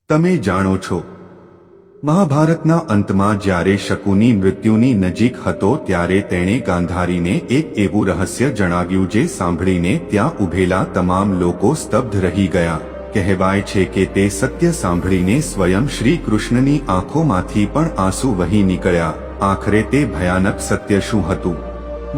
તમે જાણો છો, મહાભારતના અંતમાં જ્યારે શકુની મૃત્યુની નજીક હતો ત્યારે તેણે ગાંધારીને એક એવું રહસ્ય જણાવ્યું જે સાંભળીને ત્યાં ઊભેલા તમામ લોકો સ્તબ્ધ રહી ગયા. કહેવાય છે કે તે સત્ય સાંભળીને સ્વયં શ્રી કૃષ્ણની આંખોમાંથી પણ આંસુ વહી નીકળ્યા. આખરે તે ભયાનક સત્ય શું હતું?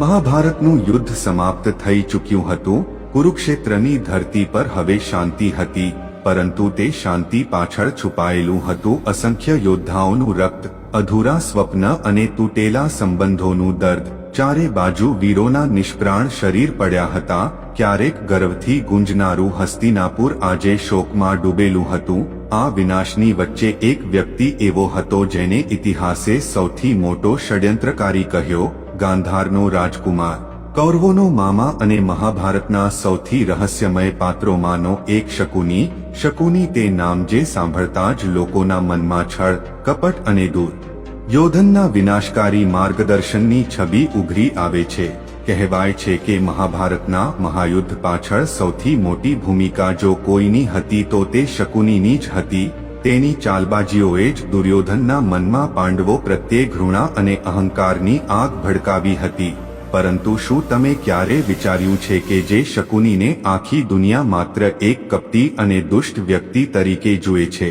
મહાભારતનું યુદ્ધ સમાપ્ત થઈ ચૂક્યું હતું. કુરુક્ષેત્રની ધરતી પર હવે શાંતિ હતી, પરંતુ તે શાંતિ પાછળ છુપાયેલું હતું અસંખ્ય યોદ્ધાઓનું રક્ત, અધૂરા સ્વપ્ન અને તૂટેલા સંબંધોનું દર્દ. ચારે બાજુ વીરોના નિષ્પ્રાણ શરીર પડ્યા હતા. ક્યારેક ગર્વથી ગુંજનારું હસ્તિનાપુર આજે શોકમાં ડૂબેલું હતું. આ વિનાશની વચ્ચે એક વ્યક્તિ એવો હતો જેને ઇતિહાસે સૌથી મોટો ષડયંત્રકારી કહ્યો, ગાંધારનો રાજકુમાર, કૌરવોનો મામા અને મહાભારતના સૌથી રહસ્યમય પાત્રોમાંનો એક શકુની. શકુની તે નામ જે સાંભળતા જ લોકોના મનમાં છળ, કપટ અને દુર્યોધનના વિનાશકારી માર્ગદર્શનની છબી ઉભરી આવે છે. કહેવાય છે કે મહાભારતના મહાયુદ્ધ પાછળ સૌથી મોટી ભૂમિકા જો કોઈની હતી તો તે શકુનીની જ હતી. તેની ચાલબાજીઓએ જ દુર્યોધનના મનમાં પાંડવો પ્રત્યે ઘૃણા અને અહંકારની આગ ભડકાવી હતી. પરંતુ શું તમે ક્યારે વિચાર્યું છે કે જે શકુનીને આખી દુનિયા માત્ર એક કપટી અને દુષ્ટ વ્યક્તિ તરીકે જુએ છે,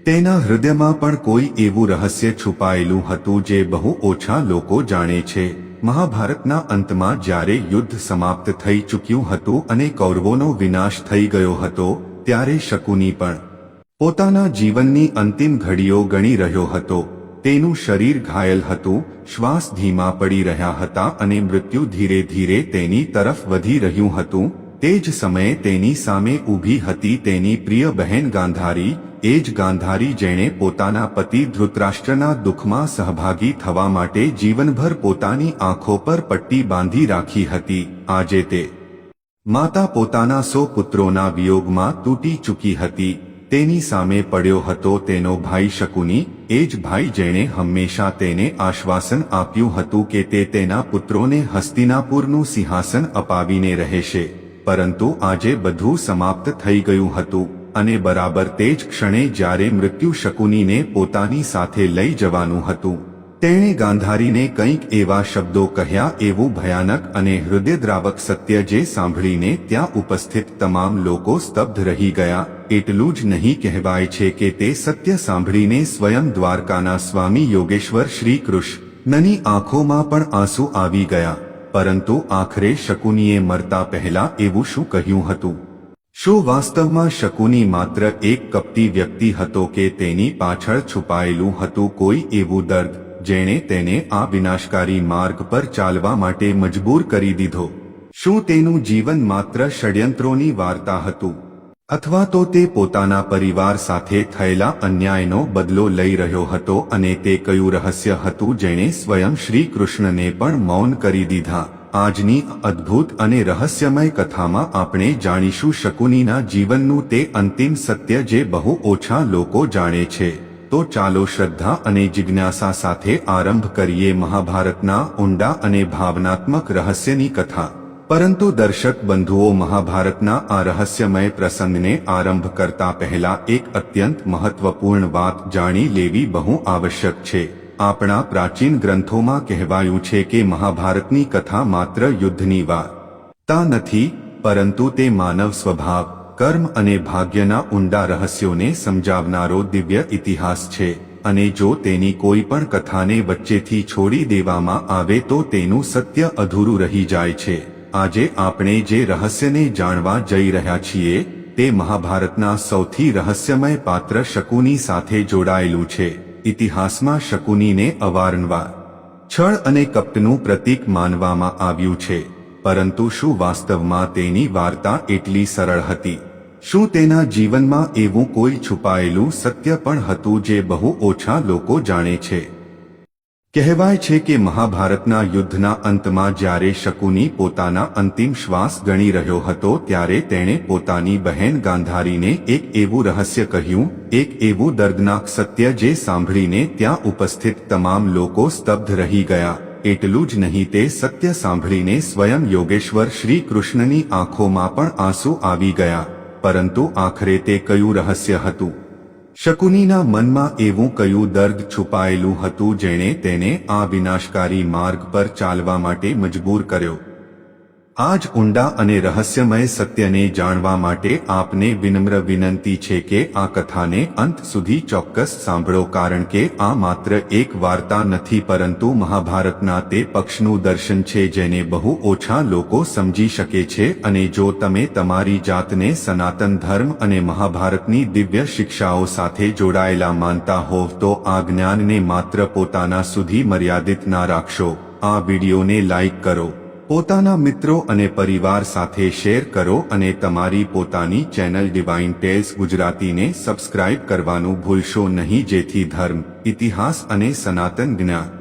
તેના હૃદયમાં પણ કોઈ એવું રહસ્ય છુપાયેલું હતું જે બહુ ઓછા લોકો જાણે છે? મહાભારતના અંતમાં જ્યારે યુદ્ધ સમાપ્ત થઈ ચૂક્યું હતું અને કૌરવોનો વિનાશ થઈ ગયો હતો, ત્યારે શકુની પણ પોતાના જીવનની અંતિમ ઘડીઓ ગણી રહ્યો હતો. તેનું શરીર ઘાયલ હતું, શ્વાસ ધીમા પડી રહ્યા હતા અને મૃત્યુ ધીરે ધીરે તેની તરફ વધી રહ્યું હતું. તે જ સમયે તેની સામે ઊભી હતી તેની પ્રિય બહેન ગાંધારી, એ જ ગાંધારી જેણે પોતાના પતિ ધૃતરાષ્ટ્રના દુઃખમાં સહભાગી થવા માટે જીવનભર પોતાની આંખો પર પટ્ટી બાંધી રાખી હતી. આજે તે માતા પોતાના 100 પુત્રોના વિયોગમાં તૂટી ચૂકી હતી. તેની સામે પડ્યો હતો તેનો ભાઈ શકુની, એ જ ભાઈ જેણે હંમેશા તેને આશ્વાસન આપ્યું હતું કે તે તેના પુત્રોને હસ્તિનાપુરનું સિંહાસન અપાવીને રહેશે. પરંતુ આજે બધું સમાપ્ત થઈ ગયું હતું અને બરાબર તે જ ક્ષણે જ્યારે મૃત્યુ શકુનીને પોતાની સાથે લઈ જવાનું હતું, તેણે ગાંધારીને કંઈક એવા શબ્દો કહ્યા, એવું ભયાનક અને હૃદયદ્રાવક સત્ય જે સાંભળીને ત્યાં ઉપસ્થિત તમામ લોકો સ્તબ્ધ રહી ગયા. એટલું જ નહીં, કહેવાય છે કે તે સત્ય સાંભળીને સ્વયં દ્વારકાના સ્વામી યોગેશ્વર શ્રી કૃષ્ણની આંખોમાં પણ આંસુ આવી ગયા. પરંતુ આખરે શકુનીએ મરતા પહેલા એવું શું કહ્યું હતું? શું વાસ્તવમાં શકુની માત્ર એક કપટી વ્યક્તિ હતો કે તેની પાછળ છુપાયેલું હતું કોઈ એવું દર્દ જેણે તેને આ વિનાશકારી માર્ગ પર ચાલવા માટે મજબૂર કરી દીધો? શું તેનું જીવન માત્ર ષડયંત્રોની વાર્તા હતું, અથવા તો તે પોતાના પરિવાર સાથે થયેલા અન્યાયનો બદલો લઈ રહ્યો હતો અને તે કયું રહસ્ય હતું જેણે સ્વયં શ્રી કૃષ્ણને પણ મૌન કરી દીધા? આજની અદ્ભુત અને રહસ્યમય કથામાં આપણે જાણીશું શકુનીના જીવનનું તે અંતિમ સત્ય જે બહુ ઓછા લોકો જાણે છે. તો ચાલો શ્રદ્ધા અને જિજ્ઞાસા સાથે આરંભ કરીએ મહાભારતના ઊંડા અને ભાવનાત્મક રહસ્યની કથા. પરંતુ દર્શક બંધુઓ, મહાભારતના આ રહસ્યમય પ્રસંગને આરંભ કરતા પહેલા એક અત્યંત મહત્વપૂર્ણ વાત જાણી લેવી બહુ આવશ્યક છે. આપણા પ્રાચીન ગ્રંથોમાં કહેવાયું છે કે મહાભારતની કથા માત્ર યુદ્ધની વાર્તા નથી, પરંતુ તે માનવ સ્વભાવ, કર્મ અને ભાગ્યના ઊંડા રહસ્યોને સમજાવનારો દિવ્ય ઇતિહાસ છે. અને જો તેની કોઈ પણ કથાને વચ્ચેથી છોડી દેવામાં આવે તો તેનું સત્ય અધૂરું રહી જાય છે. આજે આપણે જે રહસ્યને જાણવા જઈ રહ્યા છીએ તે મહાભારતના સૌથી રહસ્યમય પાત્ર શકુની સાથે જોડાયેલું છે. ઇતિહાસમાં શકુનીને અવારનવાર છળ અને કપટનું પ્રતીક માનવામાં આવ્યું છે, પરંતુ શું વાસ્તવમાં તેની વાર્તા એટલી સરળ હતી? શું તેના જીવનમાં એવું કોઈ છુપાયેલું સત્ય પણ હતું જે બહુ ઓછા લોકો જાણે છે? કહેવાય છે કે મહાભારતના યુદ્ધના અંતમાં જ્યારે શકુની પોતાના અંતિમ શ્વાસ ગણી રહ્યો હતો ત્યારે તેણે પોતાની બહેન ગાંધારીને એક એવું રહસ્ય કહ્યું, એક એવું દર્દનાક સત્ય જે સાંભળીને ત્યાં ઉપસ્થિત તમામ લોકો સ્તબ્ધ રહી ગયા. એટલું જ નહીં, તે સત્ય સાંભળીને સ્વયં યોગેશ્વર શ્રી કૃષ્ણની આંખોમાં પણ આંસુ આવી ગયા. પરંતુ આખરે તે કયું રહસ્ય હતું? શકુનીના મનમાં એવું કયું દર્દ છુપાયેલું હતું જેણે તેને આ વિનાશકારી માર્ગ પર ચાલવા માટે મજબૂર કર્યો? આ જ ઊંડા અને રહસ્યમય સત્યને જાણવા માટે આપને વિનમ્ર વિનંતી છે કે આ કથાને અંત સુધી ચોક્કસ સાંભળો, કારણ કે આ માત્ર એક વાર્તા નથી પરંતુ મહાભારતના તે પક્ષનું દર્શન છે જેને બહુ ઓછા લોકો સમજી શકે છે. અને જો તમે તમારી જાતને સનાતન ધર્મ અને મહાભારતની દિવ્ય શિક્ષાઓ સાથે જોડાયેલા માનતા હોવ તો આ જ્ઞાનને માત્ર પોતાના સુધી મર્યાદિત ના રાખશો. આ વિડીયોને લાઈક કરો, પોતાના મિત્રો અને પરિવાર સાથે શેર કરો અને તમારી પોતાની ચેનલ ડિવાઇન ટેલ્સ ગુજરાતીને સબસ્ક્રાઇબ કરવાનું ભૂલશો નહીં, જેથી ધર્મ, ઇતિહાસ અને સનાતન જ્ઞાન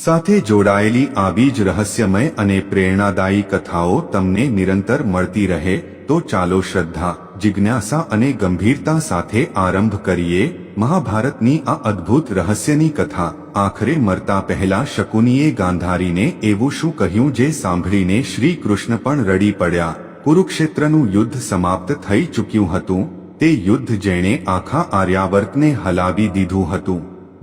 સાથે જોડાયેલી આવી જ રહસ્યમય અને પ્રેરણાદાયી કથાઓ તમને નિરંતર મળતી રહે. તો ચાલો શ્રદ્ધા, જિજ્ઞાસા અને ગંભીરતા સાથે આરંભ કરીએ મહાભારતની આ અદ્ભુત રહસ્યની કથા. આખરે મરતા પહેલા શકુનીએ ગાંધારીને એવું શું કહ્યું જે સાંભળીને શ્રી કૃષ્ણ પણ રડી પડ્યા? કુરુક્ષેત્રનું યુદ્ધ સમાપ્ત થઈ ચૂક્યું હતું, તે યુદ્ધ જેણે આખા આર્યાવર્તને હલાવી દીધું હતું,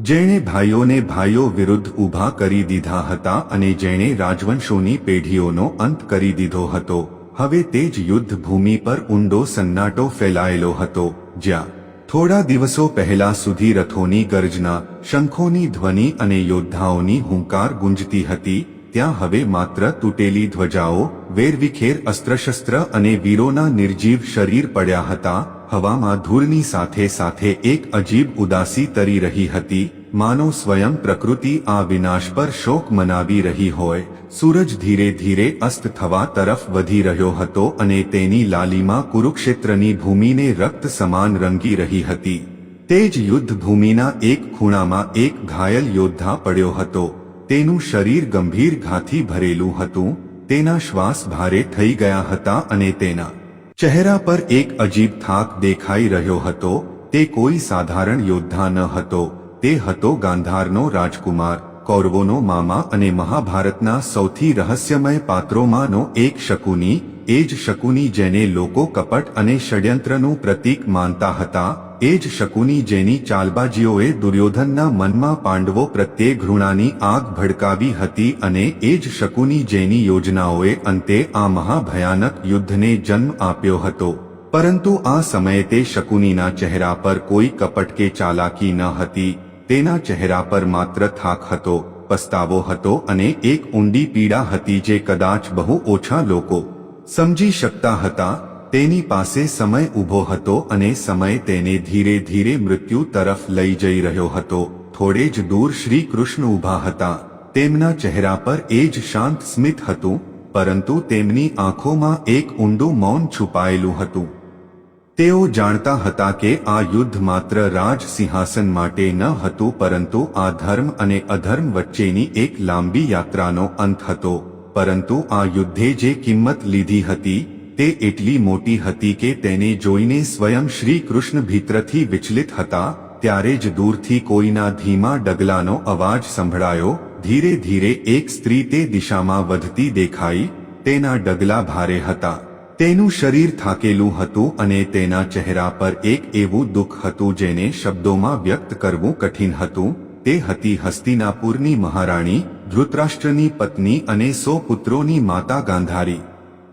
જેણે ભાઈઓને ભાઈઓ વિરુદ્ધ ઊભા કરી દીધા હતા અને જેણે રાજવંશોની પેઢીઓનો અંત કરી દીધો હતો. હવે તે જ યુદ્ધ ભૂમિ પર ઊંડો સન્નાટો ફેલાયેલો હતો, જ્યાં થોડા દિવસો પહેલા સુધી રથોની ગર્જના, શંખોની ધ્વનિ અને યોદ્ધાઓની હુંકાર ગુંજતી હતી, ત્યાં હવે માત્ર તૂટેલી ધ્વજાઓ, વેરવિખેર અસ્ત્રશસ્ત્ર અને વીરોના નિર્જીવ શરીર પડ્યા હતા. હવામાં ધૂળની સાથે સાથે એક અજીબ ઉદાસી તરી રહી હતી, માનો સ્વયં પ્રકૃતિ આ વિનાશ પર શોક મનાવી રહી હોય. સૂરજ ધીરે ધીરે અસ્ત થવા તરફ વધી રહ્યો હતો અને તેની લાલીમાં કુરુક્ષેત્રની ભૂમિને રક્ત સમાન રંગી રહી હતી. તે જ યુદ્ધ ભૂમિના એક ખૂણામાં એક ઘાયલ યોદ્ધા પડ્યો હતો. તેનું શરીર ગંભીર ઘાથી ભરેલું હતું, તેના શ્વાસ ભારે થઈ ગયા હતા અને તેના ચહેરા પર એક અજીબ થાક દેખાઈ રહ્યો હતો. તે કોઈ સાધારણ યોદ્ધા ન હતો, તે હતો ગાંધારનો રાજકુમાર, કૌરવોનો મામા અને મહાભારતના સૌથી રહસ્યમય પાત્રોમાંનો એક શકુની. એ જ શકુની જેને લોકો કપટ અને ષડયંત્રનું પ્રતીક માનતા હતા, એ જ શકુની જેની ચાલબાજીઓએ દુર્યોધનના મનમાં પાંડવો પ્રત્યે ઘૃણાની આગ ભડકાવી હતી અને એ જ શકુની જેની યોજનાઓએ અંતે આ મહાભયાનક યુદ્ધને જન્મ આપ્યો હતો. પરંતુ આ સમયે તે શકુનીના ચહેરા પર કોઈ કપટ કે ચાલાકી ન હતી, તેના ચહેરા પર માત્ર થાક હતો, પસ્તાવો હતો અને એક ઊંડી પીડા હતી જે કદાચ બહુ ઓછા લોકો સમજી શકતા હતા. તેની પાસે સમય ઊભો હતો અને સમય તેને ધીરે ધીરે મૃત્યુ તરફ લઈ જઈ રહ્યો હતો. થોડે જ દૂર શ્રી કૃષ્ણ ઊભા હતા, તેમના ચહેરા પર એ જ શાંત સ્મિત હતું, પરંતુ તેમની આંખોમાં એક ઊંડું મૌન છુપાયેલું હતું. તેઓ જાણતા હતા કે આ યુદ્ધ માત્ર રાજ સિંહાસન માટે ન હતું પરંતુ આ ધર્મ અને અધર્મ વચ્ચેની એક લાંબી યાત્રાનો અંત હતો. પરંતુ આ યુદ્ધે જે કિંમત લીધી હતી તે એટલી મોટી હતી કે તેને જોઈને સ્વયં શ્રી કૃષ્ણ ભીતરથી વિચલિત હતા. ત્યારે જ દૂરથી કોઈના ધીમા ડગલાનો અવાજ સંભળાયો. ધીરે ધીરે એક સ્ત્રી તે દિશામાં વધતી દેખાઈ. તેના ડગલા ભારે હતા, તેનું શરીર થાકેલું હતું અને તેના ચહેરા પર એક એવું દુઃખ હતું જેને શબ્દોમાં વ્યક્ત કરવું કઠિન હતું. તે હતી હસ્તિનાપુરની મહારાણી, ધૃતરાષ્ટ્રની પત્ની અને 100 પુત્રોની માતા ગાંધારી.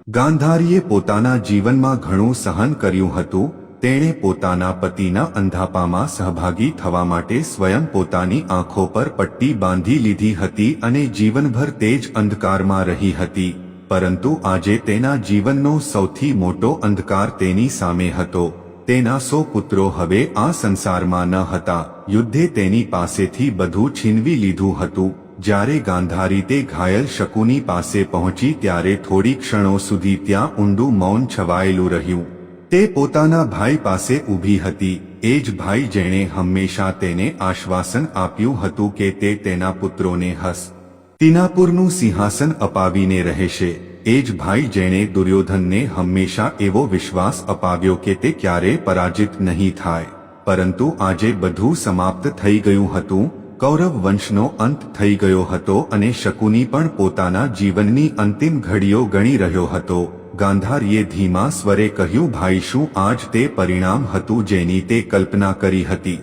ગાંધારીએ પોતાના જીવનમાં ઘણું સહન કર્યું હતું. તેણે પોતાના પતિના અંધાપામાં સહભાગી થવા માટે સ્વયં પોતાની આંખો પર પટ્ટી બાંધી લીધી હતી અને જીવનભર તે જ અંધકારમાં રહી હતી. પરંતુ આજે તેના જીવનનો સૌથી મોટો અંધકાર તેની સામે હતો. તેના 100 પુત્રો હવે આ સંસારમાં ન હતા. યુદ્ધે તેની પાસેથી બધું છીનવી લીધું હતું. જ્યારે ગાંધારી તે ઘાયલ શકુની પાસે પહોંચી ત્યારે થોડી ક્ષણો સુધી ત્યાં ઊંડું મૌન છવાયેલું રહ્યું. તે પોતાના ભાઈ પાસે ઊભી હતી, એ જ ભાઈ જેણે હંમેશા તેને આશ્વાસન આપ્યું હતું કે તે તેના પુત્રોને હસ્તિનાપુરનું સિંહાસન અપાવીને રહેશે. એ જ ભાઈ જેણે દુર્યોધનને હંમેશા એવો વિશ્વાસ અપાવ્યો કે તે ક્યારેય પરાજિત નહીં થાય. પરંતુ આજે બધું સમાપ્ત થઈ ગયું હતું. કૌરવ વંશનો અંત થઈ ગયો હતો અને શકુની પણ પોતાના જીવનની અંતિમ ઘડીઓ ગણી રહ્યો હતો. ગાંધારીએ ધીમા સ્વરે કહ્યું, ભાઈ, શું આજ તે પરિણામ હતું જેની તે કલ્પના કરી હતી?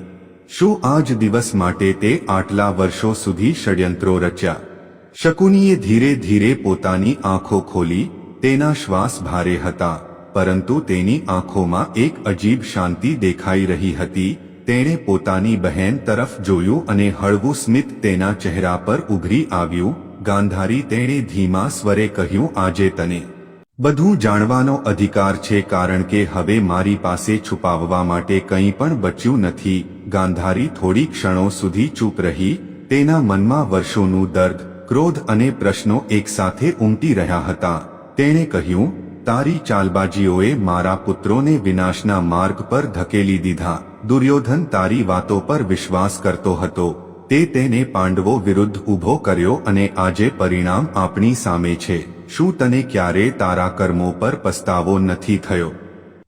શું આ જ દિવસ માટે તે આટલા વર્ષો સુધી ષડયંત્રો રચ્યા? શકુનીએ ધીરે ધીરે પોતાની આંખો ખોલી. તેના શ્વાસ ભારે હતા, પરંતુ તેની આંખોમાં એક અજીબ શાંતિ દેખાઈ રહી હતી. તેણે પોતાની બહેન તરફ જોયું અને હળવું સ્મિત તેના ચહેરા પર ઉભરી આવ્યું. ગાંધારી, તેણે ધીમા સ્વરે કહ્યું, આજે તને બધું જાણવાનો અધિકાર છે, કારણ કે હવે મારી પાસે છુપાવવા માટે કંઈ પણ બચ્યું નથી. ગાંધારી થોડી ક્ષણો સુધી ચૂપ રહી. તેના મનમાં વર્ષોનું દર્દ, ક્રોધ અને પ્રશ્નો એકસાથે ઉમટી રહ્યા હતા. તેણે કહ્યું, તારી ચાલબાજીઓએ મારા પુત્રોને વિનાશના માર્ગ પર ધકેલી દીધા. દુર્યોધન તારી વાતો પર વિશ્વાસ કરતો હતો. તે તેને પાંડવો વિરુદ્ધ ઊભો કર્યો અને આજે પરિણામ આપણી સામે છે. શું તને ક્યારે તારા કર્મો પર પસ્તાવો નથી થયો?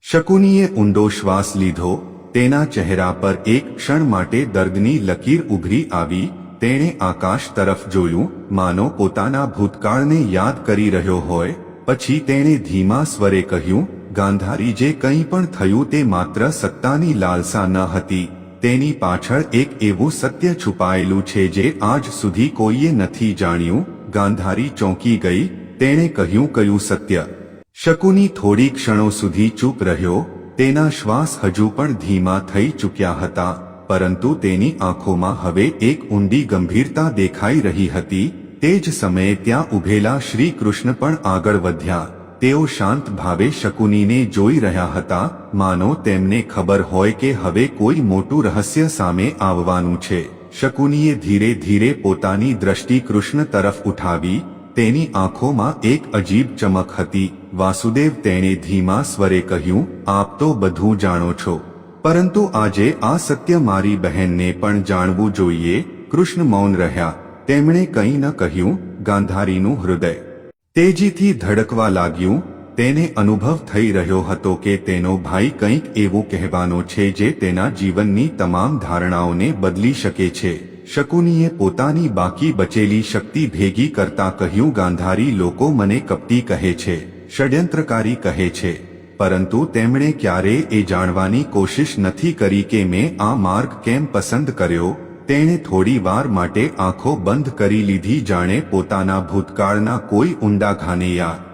શકુનીએ ઊંડો શ્વાસ લીધો. તેના ચહેરા પર એક ક્ષણ માટે દર્દની લકીર ઉભરી આવી. તેણે આકાશ તરફ જોયું, માનો પોતાના ભૂતકાળને યાદ કરી રહ્યો હોય. પછી તેણે ધીમા સ્વરે કહ્યું, ગાંધારી, જે કંઈ પણ થયું તે માત્ર સત્તાની લાલસા ન હતી. તેની પાછળ એક એવું સત્ય છુપાયેલું છે જે આજ સુધી કોઈએ નથી જાણ્યું. ગાંધારી ચોંકી ગઈ. તેણે કહ્યું, કયું સત્ય? શકુની થોડી ક્ષણો સુધી ચૂપ રહ્યો. તેના શ્વાસ હજુ પણ ધીમા થઈ ચૂક્યા હતા, પરંતુ તેની આંખોમાં હવે એક ઊંડી ગંભીરતા દેખાઈ રહી હતી. તે જ સમયે ત્યાં ઊભેલા શ્રી કૃષ્ણ પણ આગળ વધ્યા. તેઓ શાંત ભાવે શકુનીને જોઈ રહ્યા હતા, માનો તેમને ખબર હોય કે હવે કોઈ મોટું રહસ્ય સામે આવવાનું છે. શકુનીએ ધીરે ધીરે પોતાની દ્રષ્ટિ કૃષ્ણ તરફ ઉઠાવી. તેની આંખોમાં એક અજીબ ચમક હતી. વાસુદેવ, તેણે ધીમા સ્વરે કહ્યું, આપ તો બધું જાણો છો, પરંતુ આજે આ સત્ય મારી બહેનને પણ જાણવું જોઈએ. કૃષ્ણ મૌન રહ્યા. તેમણે કંઈ ન કહ્યું. ગાંધારીનું હૃદય તેજીથી ધડકવા લાગ્યું. તેને અનુભવ થઈ રહ્યો હતો કે તેનો ભાઈ કંઈક એવું કહેવાનો છે જે તેના જીવનની તમામ ધારણાઓને બદલી શકે છે. શકુનીએ પોતાની બાકી બચેલી શક્તિ ભેગી કરતા કહ્યું, ગાંધારી, લોકો મને કપટી કહે છે, ષડયંત્રકારી કહે છે, પરંતુ તેમણે ક્યારેય એ જાણવાની કોશિશ નથી કરી કે મેં આ માર્ગ કેમ પસંદ કર્યો. તેણે થોડી વાર માટે આંખો બંધ કરી લીધી, જાણે પોતાના ભૂતકાળના કોઈ ઊંડા ઘાને યાદ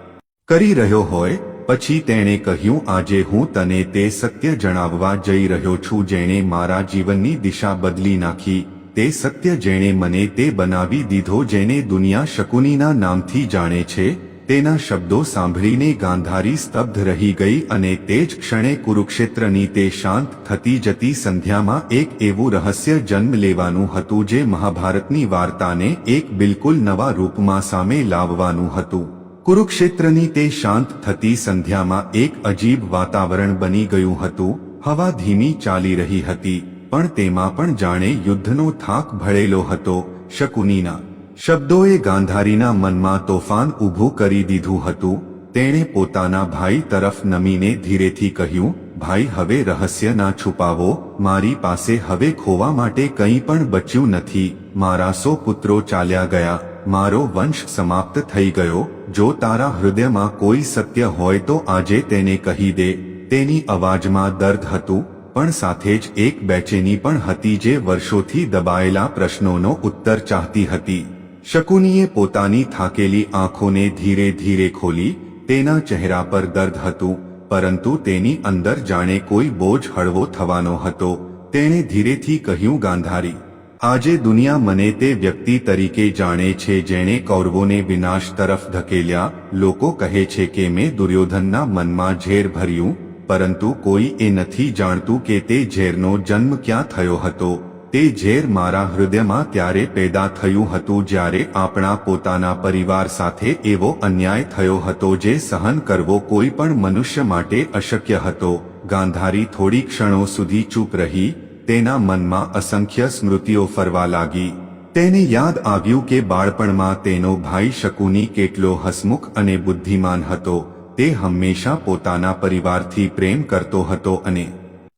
કરી રહ્યો હોય. પછી તેણે કહ્યું, આજે હું તને તે સત્ય જણાવવા જઈ રહ્યો છું જેણે મારા જીવનની દિશા બદલી નાખી. તે સત્ય જેણે મને તે બનાવી દીધો જેને દુનિયા શકુનીના નામથી જાણે છે. તેના શબ્દો સાંભળીને ગાંધારી સ્તબ્ધ રહી ગઈ અને તે જ ક્ષણે કુરુક્ષેત્રની તે શાંત થતી જતી સંધ્યામાં એક એવું રહસ્ય જન્મ લેવાનું હતું જે મહાભારતની વાર્તાને એક બિલકુલ નવા રૂપમાં સામે લાવવાનું હતું. કુરુક્ષેત્રની તે શાંત થતી સંધ્યામાં એક અજીબ વાતાવરણ બની ગયું હતું. હવા ધીમી ચાલી રહી હતી, પણ તેમાં પણ જાણે યુદ્ધનો થાક ભળેલો હતો. શકુનીના શબ્દોએ ગાંધારીના મનમાં તોફાન ઊભું કરી દીધું હતું. તેણે પોતાના ભાઈ તરફ નમીને ધીરેથી કહ્યું, ભાઈ, હવે રહસ્ય ના છુપાવો. મારી પાસે હવે ખોવા માટે કંઈ પણ બચ્યું નથી. મારા 100 પુત્રો ચાલ્યા ગયા. મારો વંશ સમાપ્ત થઈ ગયો. જો તારા હૃદયમાં કોઈ સત્ય હોય તો આજે તેને કહી દે. તેની અવાજમાં દર્દ હતું, પણ સાથે જ એક બેચેની પણ હતી જે વર્ષોથી દબાયેલા પ્રશ્નોનો ઉત્તર ચાહતી હતી. શકુનીએ પોતાની થાકેલી આંખોને ધીરે ધીરે ખોલી. તેના ચહેરા પર દર્દ હતું, પરંતુ તેની અંદર જાણે કોઈ બોજ હળવો થવાનો હતો. તેણે ધીરેથી કહ્યું, ગાંધારી, આજે દુનિયા મને તે વ્યક્તિ તરીકે જાણે છે જેણે કૌરવોને વિનાશ તરફ ધકેલ્યા. લોકો કહે છે કે મેં દુર્યોધનના મનમાં ઝેર ભર્યું, પરંતુ કોઈ એ નથી જાણતું કે તે ઝેરનો જન્મ ક્યાં થયો હતો. તે ઝેર મારા હૃદયમાં ત્યારે પેદા થયું હતું જ્યારે આપણા પોતાના પરિવાર સાથે એવો અન્યાય થયો હતો જે સહન કરવો કોઈ પણ મનુષ્ય માટે અશક્ય હતો. ગાંધારી થોડી ક્ષણો સુધી ચૂપ રહી. તેના મનમાં અસંખ્ય સ્મૃતિઓ ફરવા લાગી. તેને યાદ આવ્યું કે બાળપણમાં તેનો ભાઈ શકુની કેટલો હસમુખ અને બુદ્ધિમાન હતો. તે હંમેશા પોતાના પરિવારથી પ્રેમ કરતો હતો અને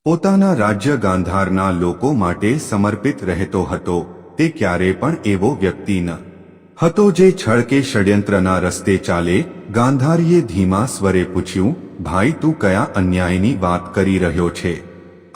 પોતાના રાજ્ય ગાંધારના લોકો માટે સમર્પિત રહેતો હતો. તે ક્યારે પણ એવો વ્યક્તિ ન હતો જે છળ કે ષડયંત્રના રસ્તે ચાલે. ગાંધારીએ ધીમા સ્વરે પૂછ્યું, ભાઈ, તું કયા અન્યાયની વાત કરી રહ્યો છે?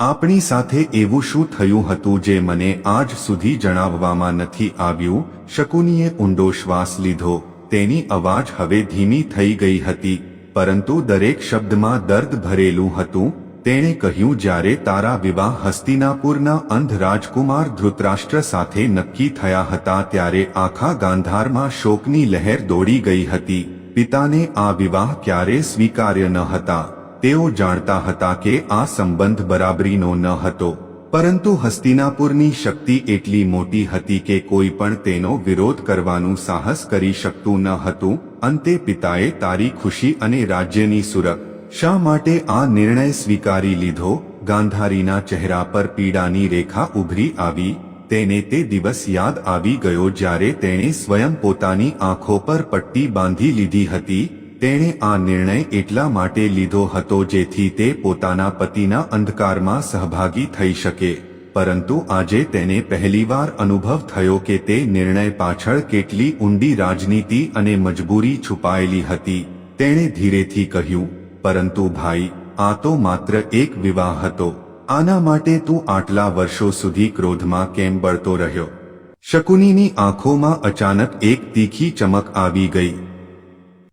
આપણી સાથે એવું શું થયું હતું જે મને આજ સુધી જણાવવામાં નથી આવ્યું? શકુનીએ ઊંડો શ્વાસ લીધો. તેની અવાજ હવે ધીમી થઈ ગઈ હતી, પરંતુ દરેક શબ્દમાં દર્દ ભરેલું હતું. તેણે કહ્યું, જ્યારે તારા વિવાહ હસ્તિનાપુરના અંધ રાજકુમાર ધૃતરાષ્ટ્ર સાથે નક્કી થયા હતા ત્યારે આખા ગાંધારમાં શોકની લહેર દોડી ગઈ હતી. પિતાને આ વિવાહ ક્યારે સ્વીકાર્ય ન હતા. તેઓ જાણતા હતા કે આ સંબંધ બરાબરીનો ન હતો, પરંતુ હસ્તિનાપુરની શક્તિ એટલી મોટી હતી કે કોઈ પણ તેનો વિરોધ કરવાનું સાહસ કરી શકતું ન હતું. અંતે પિતાએ તારી ખુશી અને રાજ્યની સુરક્ષા માટે આ નિર્ણય સ્વીકારી લીધો. ગાંધારીના ચહેરા પર પીડાની રેખા ઉભરી આવી. તેને તે દિવસ યાદ આવી ગયો જ્યારે તેણે સ્વયં પોતાની આંખો પર પટ્ટી બાંધી લીધી હતી. તેણે આ નિર્ણય એટલા માટે લીધો હતો જેથી તે પોતાના પતિના અંધકારમાં સહભાગી થઈ શકે, પરંતુ આજે તેને પહેલીવાર અનુભવ થયો કે તે નિર્ણય પાછળ કેટલી ઊંડી રાજનીતિ અને મજબૂરી છુપાયેલી હતી. તેણે ધીરેથી કહ્યું, પરંતુ ભાઈ, આ તો માત્ર એક વિવાહ હતો. આના માટે તું આટલા વર્ષો સુધી ક્રોધમાં કેમ બળતો રહ્યો? શકુનીની આંખોમાં અચાનક એક તીખી ચમક આવી ગઈ.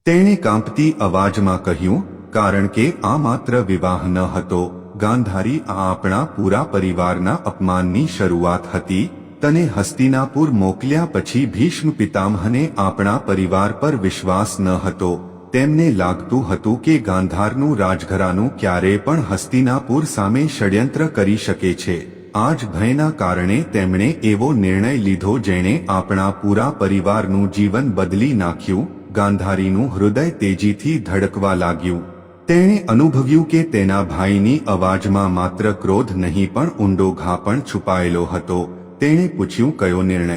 તેણે કાંપતી અવાજમાં કહ્યું, કારણ કે આ માત્ર વિવાહ ન હતો ગાંધારી, આ આપણા પૂરા પરિવારના અપમાનની શરૂઆત હતી. તને હસ્તિનાપુર મોકલ્યા પછી ભીષ્મ પિતામહને આપણા પરિવાર પર વિશ્વાસ ન હતો. તેમને લાગતું હતું કે ગાંધારનું રાજઘરાનું ક્યારેય પણ હસ્તિનાપુર સામે ષડયંત્ર કરી શકે છે. આ જ ભયના કારણે તેમણે એવો નિર્ણય લીધો જેણે આપણા પૂરા પરિવારનું જીવન બદલી નાખ્યું. ગાંધારીનું હૃદય તેજીથી ધડકવા લાગ્યું. તેણે અનુભવ્યું કે તેના ભાઈની અવાજમાં માત્ર ક્રોધ નહીં પણ ઊંડો ઘા પણ છુપાયેલો હતો. તેણે પૂછ્યું, કયો નિર્ણય?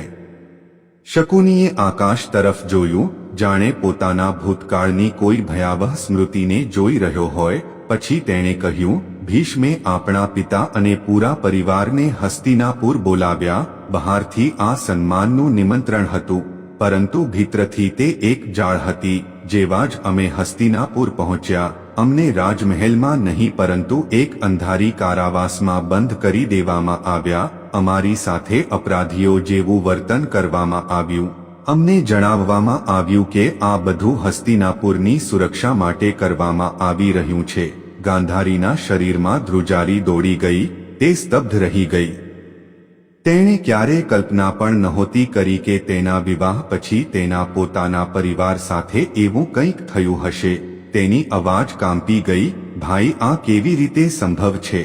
શકુનીએ આકાશ તરફ જોયું, જાણે પોતાના ભૂતકાળની કોઈ ભયાવહ સ્મૃતિને જોઈ રહ્યો હોય. પછી તેણે કહ્યું, ભીષ્મે આપણા પિતા અને પૂરા પરિવારને હસ્તિનાપુર બોલાવ્યા. બહારથી આ સન્માનનું નિમંત્રણ હતું, પરંતુ ભીતરથી તે એક જાળ હતી. જેવા જ અમે હસ્તિનાપુર પહોંચ્યા, અમને રાજમહેલમાં નહીં પરંતુ એક અંધારી કારાવાસમાં બંધ કરી દેવામાં આવ્યા. અમારી સાથે અપરાધીઓ જેવું વર્તન કરવામાં આવ્યું. અમને જણાવવામાં આવ્યું કે આ બધું હસ્તિનાપુરની સુરક્ષા માટે કરવામાં આવી રહ્યું છે. ગાંધારીના શરીરમાં ધ્રુજારી દોડી ગઈ. તે સ્તબ્ધ રહી ગઈ. તેણે ક્યારેય કલ્પના પણ નહોતી કરી કે તેના વિવાહ પછી તેના પોતાના પરિવાર સાથે એવું કંઈક થયું હશે. તેની અવાજ કાંપી ગઈ, ભાઈ, આ કેવી રીતે સંભવ છે?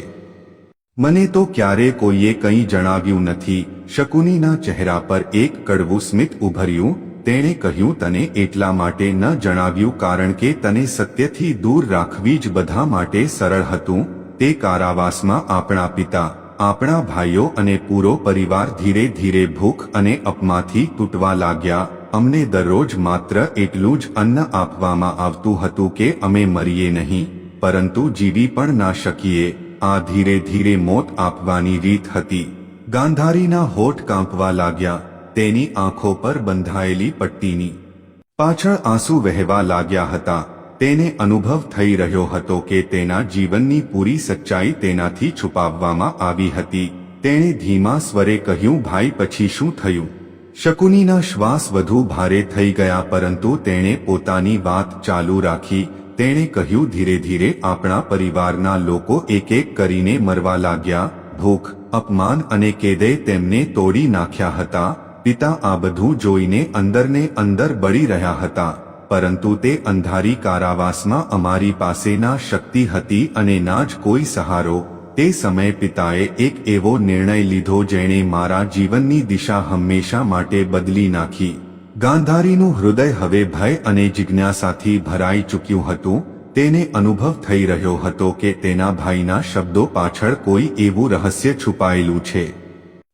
મને તો ક્યારે કોઈએ કંઈ જણાવ્યું નથી. શકુનીના ચહેરા પર એક કડવું સ્મિત ઉભર્યું. તેણે કહ્યું, તને એટલા માટે ન જણાવ્યું કારણ કે તને સત્યથી દૂર રાખવી જ બધા માટે સરળ હતું. તે કારાવાસમાં આપણા પિતા, આપણા ભાઈઓ અને પૂરો પરિવાર ધીરે ધીરે ભૂખ અને અપમાનથી તૂટવા લાગ્યા. અમને દરરોજ માત્ર એટલું જ અન્ન આપવામાં આવતું હતું કે અમે મરીએ નહીં, પરંતુ જીવી પણ ના શકીએ. આ ધીરે ધીરે મોત આપવાની રીત હતી. ગાંધારીના હોઠ કાંપવા લાગ્યા. તેની આંખો પર બંધાયેલી પટ્ટીની પાછળ આંસુ વહેવા લાગ્યા હતા. તેને અનુભવ થઈ રહ્યો હતો કે તેના જીવનની પૂરી સચ્ચાઈ તેનાથી છુપાવવામાં આવી હતી. તેણે ધીમા સ્વરે કહ્યું, ભાઈ, પછી શું થયું? શકુનીના શ્વાસ વધુ ભારે થઈ ગયા, પરંતુ તેણે પોતાની વાત ચાલુ રાખી. તેણે કહ્યું, ધીરે ધીરે આપણા પરિવારના લોકો એક એક કરીને મરવા લાગ્યા. ભૂખ, અપમાન અને કેદે તેમને તોડી નાખ્યા હતા. પિતા આ બધું જોઈને અંદરને અંદર બળી રહ્યા હતા, પરંતુ તે અંધારી કારાવાસમાં અમારી પાસે ના શક્તિ હતી અને ના જ કોઈ સહારો. તે સમયે પિતાએ એક એવો નિર્ણય લીધો જેણે મારા જીવનની દિશા હંમેશા માટે બદલી નાખી. ગાંધારીનું હૃદય હવે ભય અને જિજ્ઞાસાથી ભરાઈ ચૂક્યું હતું. તેને અનુભવ થઈ રહ્યો હતો કે તેના ભાઈના શબ્દો પાછળ કોઈ એવું રહસ્ય છુપાયેલું છે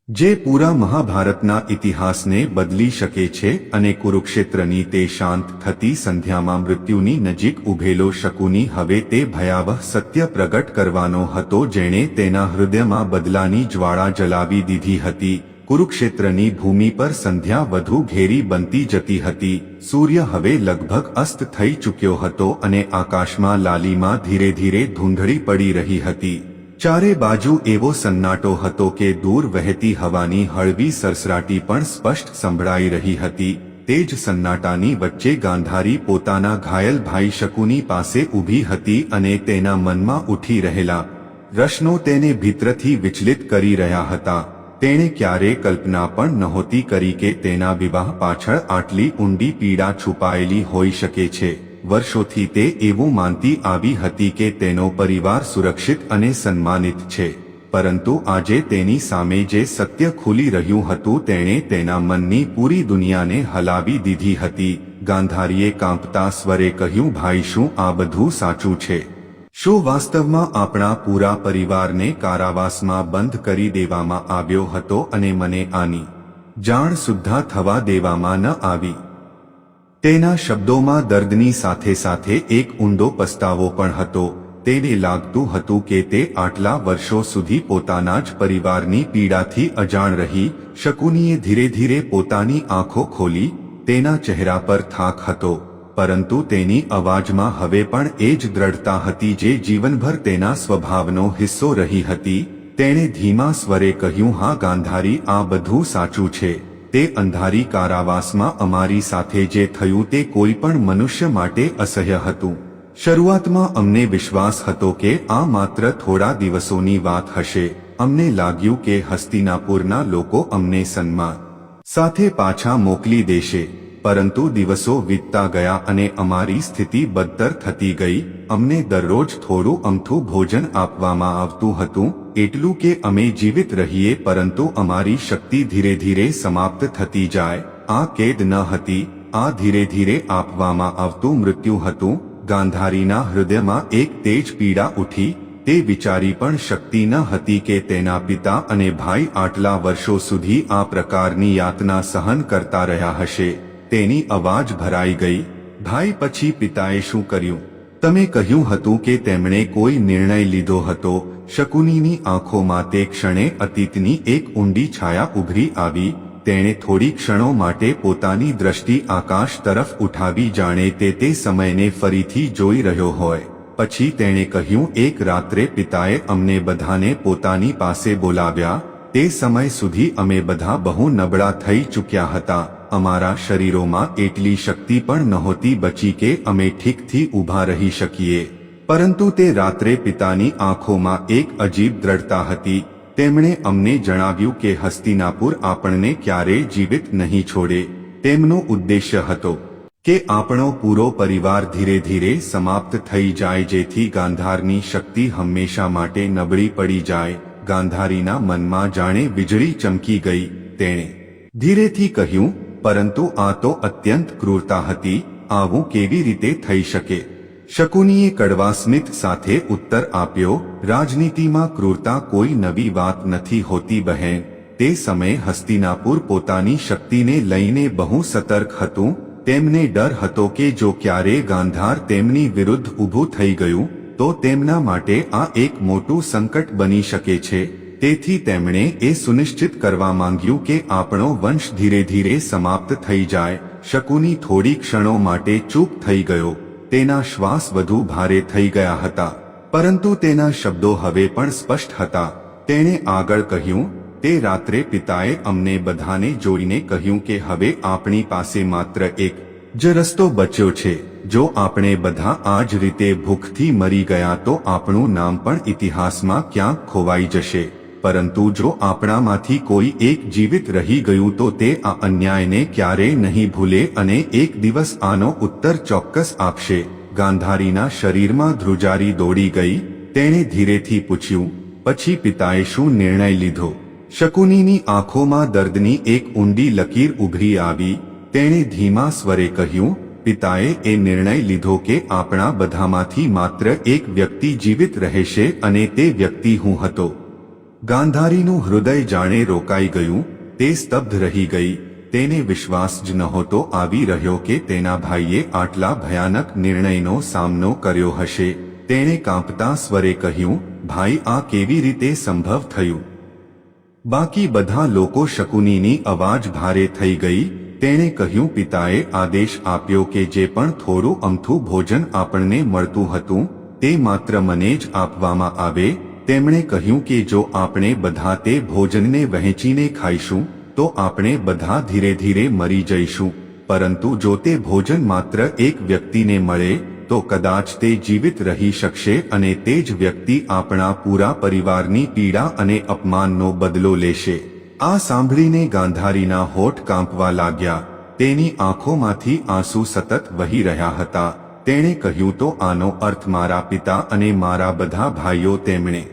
જે પૂરા મહાભારતના ઇતિહાસને બદલી શકે છે. અને કુરુક્ષેત્રની તે શાંત થતી સંધ્યામાં મૃત્યુની નજીક ઊભેલો શકુની હવે તે ભયાવહ સત્ય પ્રગટ કરવાનો હતો જેણે તેના હૃદયમાં બદલાની જ્વાળા જલાવી દીધી હતી. કુરુક્ષેત્રની ભૂમિ પર સંધ્યા વધુ ઘેરી બનતી જતી હતી. સૂર્ય હવે લગભગ અસ્ત થઈ ચૂક્યો હતો અને આકાશમાં લાલીમાં ધીરે ધીરે ધૂંધળી પડી રહી હતી. ચારે બાજુ એવો સન્નાટો હતો કે દૂર વહેતી હવાની હળવી સરસરાટી પણ સ્પષ્ટ સંભળાઈ રહી હતી. તે જ સન્નાટાની વચ્ચે ગાંધારી પોતાના ઘાયલ ભાઈ શકુની પાસે ઊભી હતી અને તેના મનમાં ઉઠી રહેલા પ્રશ્નો તેને ભીતરથી વિચલિત કરી રહ્યા હતા. તેણે ક્યારેય કલ્પના પણ નહોતી કરી કે તેના વિવાહ પાછળ આટલી ઊંડી પીડા છુપાયેલી હોઈ શકે છે. વર્ષોથી તે એવું માનતી આવી હતી કે તેનો પરિવાર સુરક્ષિત અને સન્માનિત છે, પરંતુ આજે તેની સામે જે સત્ય ખુલી રહ્યું હતું તેણે તેના મનની પૂરી દુનિયાને હલાવી દીધી હતી. ગાંધારીએ કાંપતા સ્વરે કહ્યું, ભાઈ, શું આ બધું સાચું છે? શું વાસ્તવમાં આપણા પૂરા પરિવારને કારાવાસમાં બંધ કરી દેવામાં આવ્યો હતો અને મને આની જાણ સુદ્ધા થવા દેવામાં ન આવી? તેના શબ્દોમાં દર્દની સાથે સાથે એક ઊંડો પસ્તાવો પણ હતો. તેને લાગતું હતું કે તે આટલા વર્ષો સુધી પોતાના જ પરિવારની પીડાથી અજાણ રહી. શકુનીએ ધીરે ધીરે પોતાની આંખો ખોલી. તેના ચહેરા પર થાક હતો, પરંતુ તેની અવાજમાં હવે પણ એ જ દ્રઢતા હતી જે જીવનભર તેના સ્વભાવનો હિસ્સો રહી હતી. તેણે ધીમા સ્વરે કહ્યું, હા ગાંધારી, આ બધું સાચું છે. તે અંધારી કારાવાસમાં અમારી સાથે જે થયું તે કોઈ પણ મનુષ્ય માટે અસહ્ય હતું. શરૂઆતમાં અમને વિશ્વાસ હતો કે આ માત્ર થોડા દિવસોની વાત હશે. અમને લાગ્યું કે હસ્તિનાપુરના લોકો અમને સન્માન સાથે પાછા મોકલી દેશે, પરંતુ દિવસો વીતતા ગયા અને અમારી સ્થિતિ બદતર થતી ગઈ. અમને દરરોજ થોડું અમથું ભોજન આપવામાં આવતું હતું, એટલું કે અમે જીવિત રહીએ, પરંતુ અમારી શક્તિ ધીરે ધીરે સમાપ્ત થતી જાય. આ કેદ ન હતી, આ ધીરે ધીરે આપવામાં આવતું મૃત્યુ હતું. ગાંધારીના હૃદયમાં એક તેજ પીડા ઉઠી. તે વિચારી પણ શકતી ન હતી કે તેના પિતા અને ભાઈ આટલા વર્ષો સુધી આ પ્રકારની યાતના સહન કરતા રહ્યા હશે. તેની અવાજ ભરાઈ ગઈ. ભાઈ, પછી પિતાએ શું કર્યું? તમે કહ્યું હતું કે તેમણે કોઈ નિર્ણય લીધો હતો. શકુનીની આંખોમાં તે ક્ષણે અતીતની એક ઊંડી છાયા ઉભરી આવી. તેણે થોડી ક્ષણો માટે પોતાની દ્રષ્ટિ આકાશ તરફ ઉઠાવી, જાણે તે સમયને ફરીથી જોઈ રહ્યો હોય. પછી તેણે કહ્યું, એક રાત્રે પિતાએ અમને બધાને પોતાની પાસે બોલાવ્યા. તે સમય સુધી અમે બધા બહુ નબળા થઈ ચૂક્યા હતા. અમારા શરીરોમાં એટલી શક્તિ પણ નહોતી બચી કે અમે ઠીકથી ઊભા રહી શકીએ. પરંતુ તે રાત્રે પિતાની આંખોમાં એક અજીબ દ્રઢતા હતી. તેમણે અમને જણાવ્યું કે હસ્તિનાપુર આપણને ક્યારેય જીવિત નહીં છોડે. તેમનો ઉદ્દેશ્ય હતો કે આપણો પૂરો પરિવાર ધીરે ધીરે સમાપ્ત થઈ જાય, જેથી ગાંધારની શક્તિ હંમેશા માટે નબળી પડી જાય. ગાંધારીના મનમાં જાણે વીજળી ચમકી ગઈ. તેણે ધીરેથી કહ્યું, પરંતુ આ તો અત્યંત ક્રૂરતા હતી. આવું કેવી રીતે થઈ શકે? શકુનીએ કડવા સ્મિત સાથે ઉત્તર આપ્યો, રાજનીતિમાં ક્રૂરતા કોઈ નવી વાત નથી હોતી બહેન. તે સમયે હસ્તિનાપુર પોતાની શક્તિને લઈને બહુ સતર્ક હતું. તેમને ડર હતો કે જો ક્યારેય ગાંધાર તેમની વિરુદ્ધ ઊભું થઈ ગયું તો તેમના માટે આ એક મોટું સંકટ બની શકે છે. તેથી તેમણે એ સુનિશ્ચિત કરવા માંગ્યું કે આપણો વંશ ધીરે ધીરે સમાપ્ત થઈ જાય. શકુની થોડી ક્ષણો માટે ચૂપ થઈ ગયો. તેના શ્વાસ વધુ ભારે થઈ ગયા હતા, પરંતુ તેના શબ્દો હવે પણ સ્પષ્ટ હતા. તેણે આગળ કહ્યું, તે રાત્રે પિતાએ અમને બધાને જોઈને કહ્યું કે હવે આપણી પાસે માત્ર એક જ રસ્તો બચ્યો છે. જો આપણે બધા આ જ રીતે ભૂખથી મરી ગયા તો આપણું નામ પણ ઇતિહાસમાં ક્યાંક ખોવાઈ જશે. પરંતુ જો આપણામાંથી કોઈ એક જીવિત રહી ગયું તો તે આ અન્યાયને ક્યારેય નહીં ભૂલે અને એક દિવસ આનો ઉત્તર ચોક્કસ આપશે. ગાંધારીના શરીરમાં ધ્રુજારી દોડી ગઈ. તેણે ધીરેથી પૂછ્યું, પછી પિતાએ શું નિર્ણય લીધો? શકુનીની આંખોમાં દર્દની એક ઊંડી લકીર ઉભરી આવી. તેણે ધીમા સ્વરે કહ્યું, પિતાએ એ નિર્ણય લીધો કે આપણા બધામાંથી માત્ર એક વ્યક્તિ જીવિત રહેશે અને તે વ્યક્તિ હું હતો. ગાંધારીનું હૃદય જાણે રોકાઈ ગયું. તે સ્તબ્ધ રહી ગઈ. તેને વિશ્વાસ જ નહોતો આવી રહ્યો કે તેના ભાઈએ આટલા ભયાનક નિર્ણયનો સામનો કર્યો હશે. તેણે કાંપતા સ્વરે કહ્યું, ભાઈ, આ કેવી રીતે સંભવ થયું? બાકી બધા લોકો. શકુનીની અવાજ ભારે થઈ ગઈ. તેણે કહ્યું, પિતાએ આદેશ આપ્યો કે જે પણ થોડું અમથું ભોજન આપણને મળતું હતું તે માત્ર મને જ આપવામાં આવે. તેમણે કહ્યું કે જો આપણે બધા તે ભોજનને વહેંચીને ખાઈશું તો આપણે બધા ધીરે ધીરે મરી જઈશું, પરંતુ જો તે ભોજન માત્ર એક વ્યક્તિને મળે તો કદાચ તે જીવિત રહી શકશે અને તે જ વ્યક્તિ આપણા પૂરા પરિવારની પીડા અને અપમાનનો બદલો લેશે. આ સાંભળીને ગાંધારીના હોઠ કાંપવા લાગ્યા. તેની આંખોમાંથી આંસુ સતત વહી રહ્યા હતા. તેણે કહ્યું, તો આનો અર્થ મારા પિતા અને મારા બધા ભાઈઓ તેમણે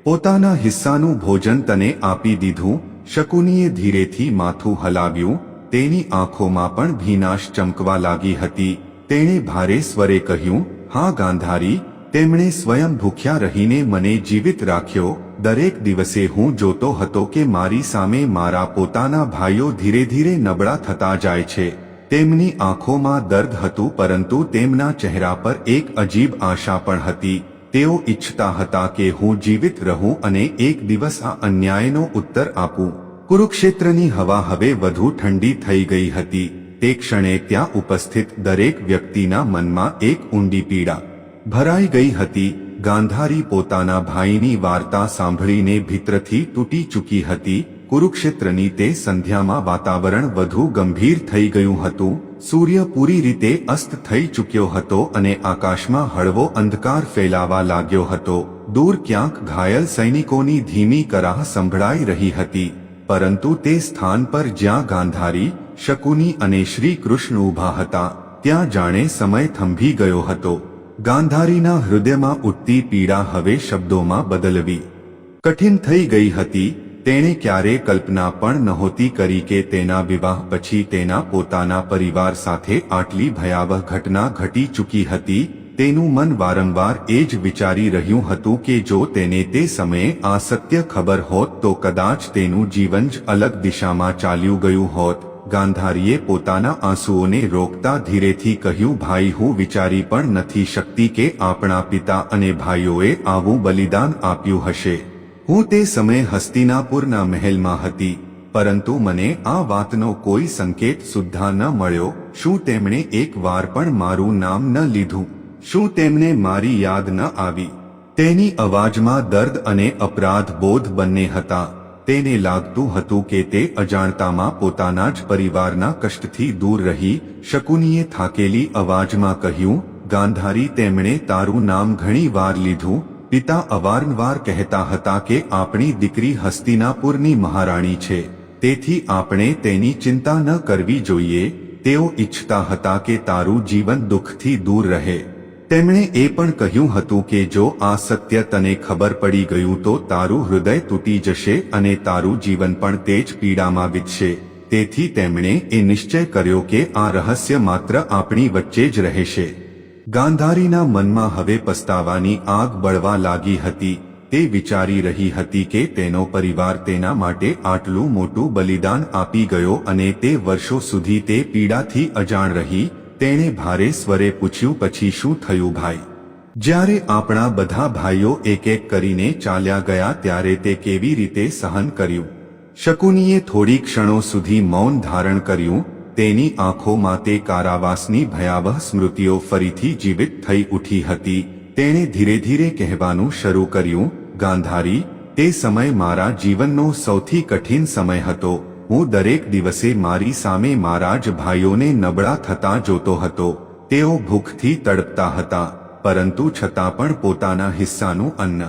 પોતાના હિસ્સાનું ભોજન તને આપી દીધું. શકુનીએ ધીરેથી માથું હલાવ્યું. તેની આંખોમાં પણ ભીનાશ ચમકવા લાગી હતી. તેણે ભારે સ્વરે કહ્યું, હા ગાંધારી, તેમણે સ્વયં ભૂખ્યા રહીને મને જીવિત રાખ્યો. દરેક દિવસે હું જોતો હતો કે મારી સામે મારા પોતાના ભાઈઓ ધીરે ધીરે નબળા થતા જાય છે. તેમની આંખોમાં દર્દ હતું, પરંતુ તેમના ચહેરા પર એક અજીબ આશા પણ હતી. તેઓ ઈચ્છતા હતા કે હું જીવિત રહું અને એક દિવસ આ અન્યાયનો ઉત્તર આપું. કુરુક્ષેત્રની હવા હવે વધુ ઠંડી થઈ ગઈ હતી. તે ક્ષણે ત્યાં ઉપસ્થિત દરેક વ્યક્તિના મનમાં એક ઊંડી પીડા ભરાઈ ગઈ હતી. ગાંધારી પોતાના ભાઈની વાર્તા સાંભળીને ભીતરથી તૂટી ચૂકી હતી. કુરુક્ષેત્રની તે સંધ્યામાં વાતાવરણ વધુ ગંભીર થઈ ગયું હતું. સૂર્ય પૂરી રીતે અસ્ત થઈ ચૂક્યો હતો અને આકાશમાં હળવો અંધકાર ફેલાવા લાગ્યો હતો. દૂર ક્યાંક ઘાયલ સૈનિકોની ધીમી કરાહ સંભળાઈ રહી હતી, પરંતુ તે સ્થાન પર જ્યાં ગાંધારી, શકુની અને શ્રી કૃષ્ણ ઊભા હતા ત્યાં જાણે સમય થંભી ગયો હતો. ગાંધારીના હૃદયમાં ઉઠતી પીડા હવે શબ્દોમાં બદલવી કઠિન થઈ ગઈ હતી. તેણે ક્યારેય કલ્પના પણ નહોતી કરી કે તેના વિવાહ પછી તેના પોતાના પરિવાર સાથે આટલી ભયાવહ ઘટના ઘટી ચૂકી હતી. તેનું મન વારંવાર એ જ વિચારી રહ્યું હતું કે જો તેને તે સમયે આ સત્ય ખબર હોત તો કદાચ તેનું જીવન જ અલગ દિશામાં ચાલ્યું ગયું હોત. ગાંધારીએ પોતાના આંસુઓને રોકતા ધીરેથી કહ્યું, ભાઈ, હું વિચારી પણ નથી શકતી કે આપણા પિતા અને ભાઈઓએ આવું બલિદાન આપ્યું હશે. હું તે સમયે હસ્તિનાપુરના મહેલમાં હતી, પરંતુ મને આ વાતનો કોઈ સંકેત સુદ્ધા ન મળ્યો. શું તેમણે એક વાર પણ મારું નામ ન લીધું? શું તેમને મારી યાદ ન આવી? તેની અવાજમાં દર્દ અને અપરાધ બોધ બંને હતા. તેને લાગતું હતું કે તે અજાણતામાં પોતાના જ પરિવારના કષ્ટથી દૂર રહી. શકુનીએ થાકેલી અવાજમાં કહ્યું, ગાંધારી, તેમણે તારું નામ ઘણી વાર લીધું. પિતા અવારનવાર કહેતા હતા કે આપણી દીકરી હસ્તિનાપુરની મહારાણી છે, તેથી આપણે તેની ચિંતા ન કરવી જોઈએ. તેઓ ઈચ્છતા હતા કે તારું જીવન દુઃખથી દૂર રહે. તેમણે એ પણ કહ્યું હતું કે જો આ સત્ય તને ખબર પડી ગયું તો તારું હૃદય તૂટી જશે અને તારું જીવન પણ તે જ પીડામાં વીતશે. તેથી તેમણે એ નિશ્ચય કર્યો કે આ રહસ્ય માત્ર આપણી વચ્ચે જ રહેશે. ગાંધારીના મનમાં હવે પસ્તાવાની આગ બળવા લાગી હતી. તે વિચારી રહી હતી કે તેનો પરિવાર તેના માટે આટલું મોટું બલિદાન આપી ગયો અને તે વર્ષો સુધી તે પીડાથી અજાણ રહી. તેણે ભારે સ્વરે પૂછ્યું, પછી શું થયું ભાઈ? જ્યારે આપણા બધા ભાઈઓ એક એક કરીને ચાલ્યા ગયા ત્યારે તે કેવી રીતે સહન કર્યું? શકુનીએ થોડી ક્ષણો સુધી મૌન ધારણ કર્યું. તેની આંખોમાં તે કારાવાસની ભયાવહ સ્મૃતિઓ ફરીથી જીવિત થઈ ઉઠી હતી. તેણે ધીરે ધીરે કહેવાનું શરૂ કર્યું, ગાંધારી, તે સમય મારા જીવનનો સૌથી કઠિન સમય હતો. હું દરેક દિવસે મારી સામે મારા જ ભાઈઓને નબળા થતા જોતો હતો. તેઓ ભૂખથી તડપતા હતા, પરંતુ છતાં પણ પોતાના હિસ્સાનું અન્ન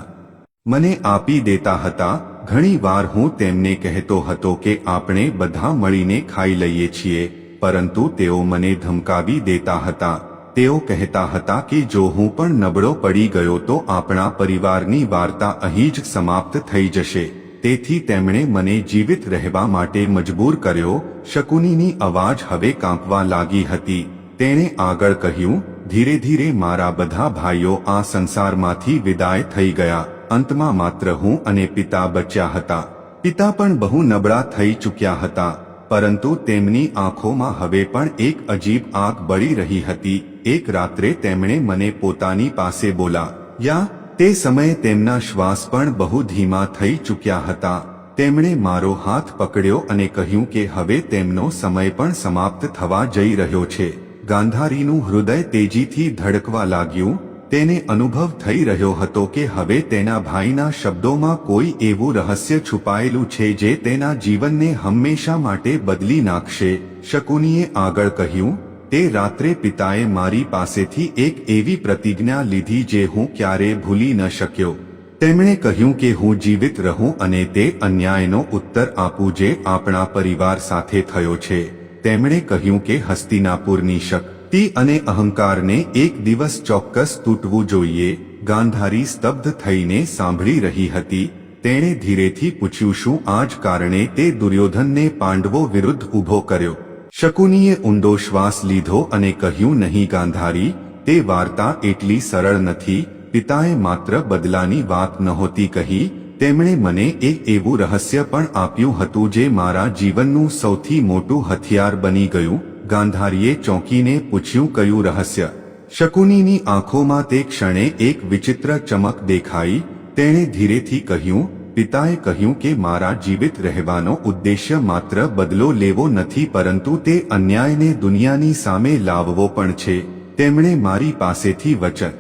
મને આપી દેતા હતા. ઘણી વાર હું તેમને કહેતો હતો કે આપણે બધા મળીને ખાઈ લઈએ છીએ, પરંતુ તેઓ મને ધમકાવી દેતા હતા. તેઓ કહેતા હતા કે જો હું પણ નબળો પડી ગયો તો આપણા પરિવારની વાર્તા અહીં જ સમાપ્ત થઈ જશે. તેથી તેમણે મને જીવિત રહેવા માટે મજબૂર કર્યો. શકુનીની અવાજ હવે કાંપવા લાગી હતી. તેણે આગળ કહ્યું, ધીરે ધીરે મારા બધા ભાઈઓ આ સંસારમાંથી વિદાય થઈ ગયા. અંતમાં માત્ર હું અને પિતા બચ્યા હતા. પિતા પણ બહુ નબળા થઈ ચૂક્યા હતા, પરંતુ તેમની આંખોમાં હવે પણ એક અજીબ આગ બળી રહી હતી. એક રાત્રે તેમણે મને પોતાની પાસે બોલાવ્યા. તે સમયે તેમના શ્વાસ પણ બહુ ધીમા થઈ ચૂક્યા હતા. તેમણે મારો હાથ પકડ્યો અને કહ્યું કે હવે તેમનો સમય પણ સમાપ્ત થવા જઈ રહ્યો છે. ગાંધારીનું હૃદય તેજીથી ધડકવા લાગ્યું. તેને અનુભવ થઈ રહ્યો હતો કે હવે તેના ભાઈના શબ્દોમાં કોઈ એવું રહસ્ય છુપાયેલું છે જે તેના જીવનને હંમેશા માટે બદલી નાખશે. શકુનીએ આગળ કહ્યું, તે રાત્રે પિતાએ મારી પાસેથી એક એવી પ્રતિજ્ઞા લીધી જે હું ક્યારેય ભૂલી ન શક્યો. તેમણે કહ્યું કે હું જીવિત રહું અને તે અન્યાયનો ઉત્તર આપું જે આપણા પરિવાર સાથે થયો છે. તેમણે કહ્યું કે હસ્તિનાપુરની શક્તિ અને અહંકારને એક દિવસ ચોક્કસ તૂટવું જોઈએ. ગાંધારી સ્તબ્ધ થઈને સાંભળી રહી હતી. તેણે ધીરેથી પૂછ્યું, શું આ જ કારણે તે દુર્યોધનને પાંડવો વિરુદ્ધ ઊભો કર્યો? શકુનીએ ઊંડો શ્વાસ લીધો અને કહ્યું, નહીં ગાંધારી, તે વાર્તા એટલી સરળ નથી. પિતાએ માત્ર બદલાની વાત નહોતી કહી, તેમણે મને એક એવું રહસ્ય પણ આપ્યું હતું જે મારા જીવનનું સૌથી મોટું હથિયાર બની ગયું. ગાંધારીએ ચોંકીને પૂછ્યું, કયું રહસ્ય? શકુનીની આંખોમાં તે ક્ષણે એક વિચિત્ર ચમક દેખાઈ. તેણે ધીરેથી કહ્યું, પિતાએ કહ્યું કે મારા જીવિત રહેવાનો ઉદ્દેશ્ય માત્ર બદલો લેવો નથી પરંતુ તે અન્યાયને દુનિયાની સામે લાવવો પણ છે. તેમણે મારી પાસેથી વચન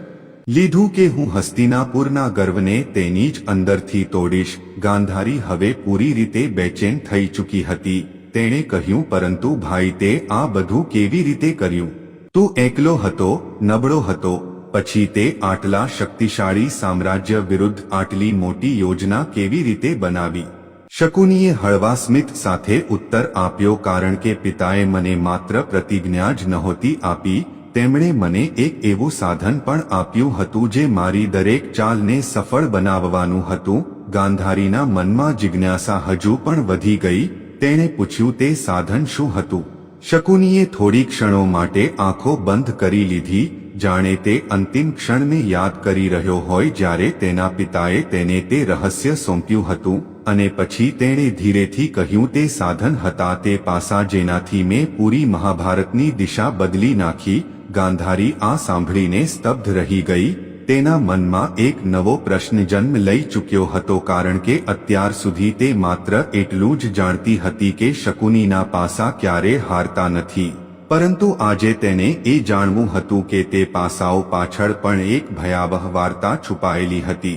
લીધું કે હું હસ્તિનાપુરના ગર્વને તેની જ અંદરથી તોડીશ. ગાંધારી હવે પૂરી રીતે બેચેન થઈ ચૂકી હતી. તેણે કહ્યું, પરંતુ ભાઈ, તે આ બધું કેવી રીતે કર્યું? તું એકલો હતો, નબળો હતો, પછી તે આટલા શક્તિશાળી સામ્રાજ્ય વિરુદ્ધ આટલી મોટી યોજના કેવી રીતે બનાવી? શકુનીએ હળવા સ્મિત સાથે ઉત્તર આપ્યો, કારણ કે પિતાએ મને માત્ર પ્રતિજ્ઞા જ નહોતી આપી, તેમણે મને એક એવું સાધન પણ આપ્યું હતું જે મારી દરેક ચાલને સફળ બનાવવાનું હતું. ગાંધારીના મનમાં જિજ્ઞાસા હજુ પણ વધી ગઈ. તેણે પૂછ્યું, તે સાધન શું હતું? શકુનીએ થોડી ક્ષણો માટે આંખો બંધ કરી લીધી, જાણે તે અંતિમ ક્ષણને યાદ કરી રહ્યો હોય જ્યારે તેના પિતાએ તેને તે રહસ્ય સોંપ્યું હતું. અને પછી તેણે ધીરેથી કહ્યું, તે સાધન હતા તે પાસા જેનાથી મેં પૂરી મહાભારતની દિશા બદલી નાખી. ગાંધારી આ સાંભળીને સ્તબ્ધ રહી ગઈ. તેના મનમાં એક નવો પ્રશ્ન જન્મ લઈ ચૂક્યો હતો, કારણ કે અત્યાર સુધી તે માત્ર એટલું જ જાણતી હતી કે શકુનીના પાસા ક્યારે હારતા નથી, પરંતુ આજે તેને એ જાણવું હતું કે તે પાસાઓ પાછળ પણ એક ભયાવહ વાર્તા છુપાયેલી હતી.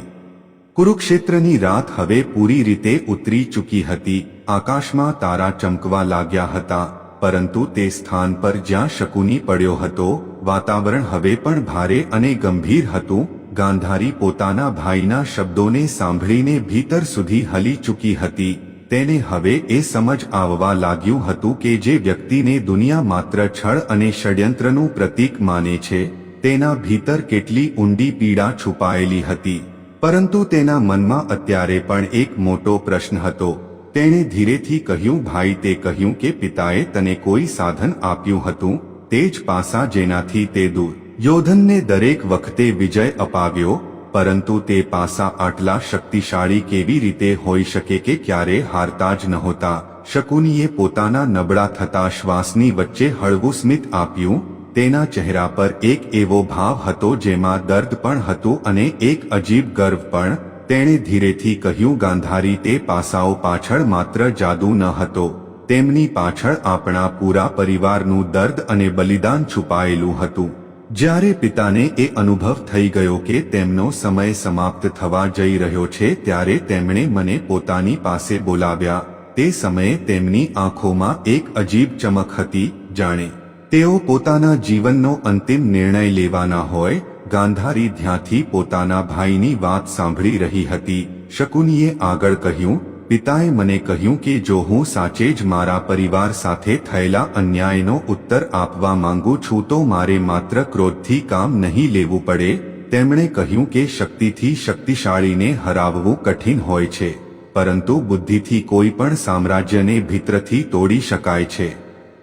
કુરુક્ષેત્રની રાત હવે પૂરી રીતે ઉતરી ચૂકી હતી. આકાશમાં તારા ચમકવા લાગ્યા હતા, પરંતુ તે સ્થાન પર જ્યાં શકુની પડ્યો હતો વાતાવરણ હવે પણ ભારે અને ગંભીર હતું. ગાંધારી પોતાના ભાઈના શબ્દોને સાંભળીને ભીતર સુધી હલી ચૂકી હતી. તેને હવે એ સમજ આવવા લાગ્યું હતું કે જે વ્યક્તિને દુનિયા માત્ર છળ અને ષડયંત્રનું પ્રતીક માને છે, તેના ભીતર કેટલી ઊંડી પીડા છુપાયેલી હતી. પરંતુ તેના મનમાં અત્યારે પણ એક મોટો પ્રશ્ન હતો. તેણે ધીરેથી કહ્યું, ભાઈ, તે કહ્યું કે પિતાએ તને કોઈ સાધન આપ્યું હતું, તે જ પાસા જેનાથી તે દુર્યોધનને દરેક વખતે વિજય અપાવ્યો, પરંતુ તે પાસા આટલા શક્તિશાળી કેવી રીતે હોઈ શકે કે ક્યારે હારતા જ નહોતા? શકુનીએ પોતાના નબળા થતા શ્વાસની વચ્ચે હળવું સ્મિત આપ્યું. તેના ચહેરા પર એક એવો ભાવ હતો જેમાં દર્દ પણ હતું અને એક અજીબ ગર્વ પણ. તેણે ધીરેથી કહ્યું, ગાંધારી, તે પાસાઓ પાછળ માત્ર જાદુ ન હતો, તેમની પાછળ આપણા પૂરા પરિવારનું દર્દ અને બલિદાન છુપાયેલું હતું. જ્યારે પિતાને એ અનુભવ થઈ ગયો કે તેમનો સમય સમાપ્ત થવા જઈ રહ્યો છે ત્યારે તેમણે મને પોતાની પાસે બોલાવ્યા. તે સમયે તેમની આંખોમાં એક અજીબ ચમક હતી, જાણે તેઓ પોતાના જીવનનો અંતિમ નિર્ણય લેવાના હોય. ગાંધારી ધ્યાનથી પોતાના ભાઈની વાત સાંભળી રહી હતી. શકુનીએ આગળ કહ્યું, પિતાએ મને કહ્યું કે જો હું સાચે જ મારા પરિવાર સાથે થયેલા અન્યાયનો ઉત્તર આપવા માંગુ છું તો મારે માત્ર ક્રોધથી કામ નહીં લેવું પડે. તેમણે કહ્યું કે શક્તિથી શક્તિશાળીને હરાવવું કઠિન હોય છે, પરંતુ બુદ્ધિથી કોઈ પણ સામ્રાજ્યને ભીતરથી તોડી શકાય છે.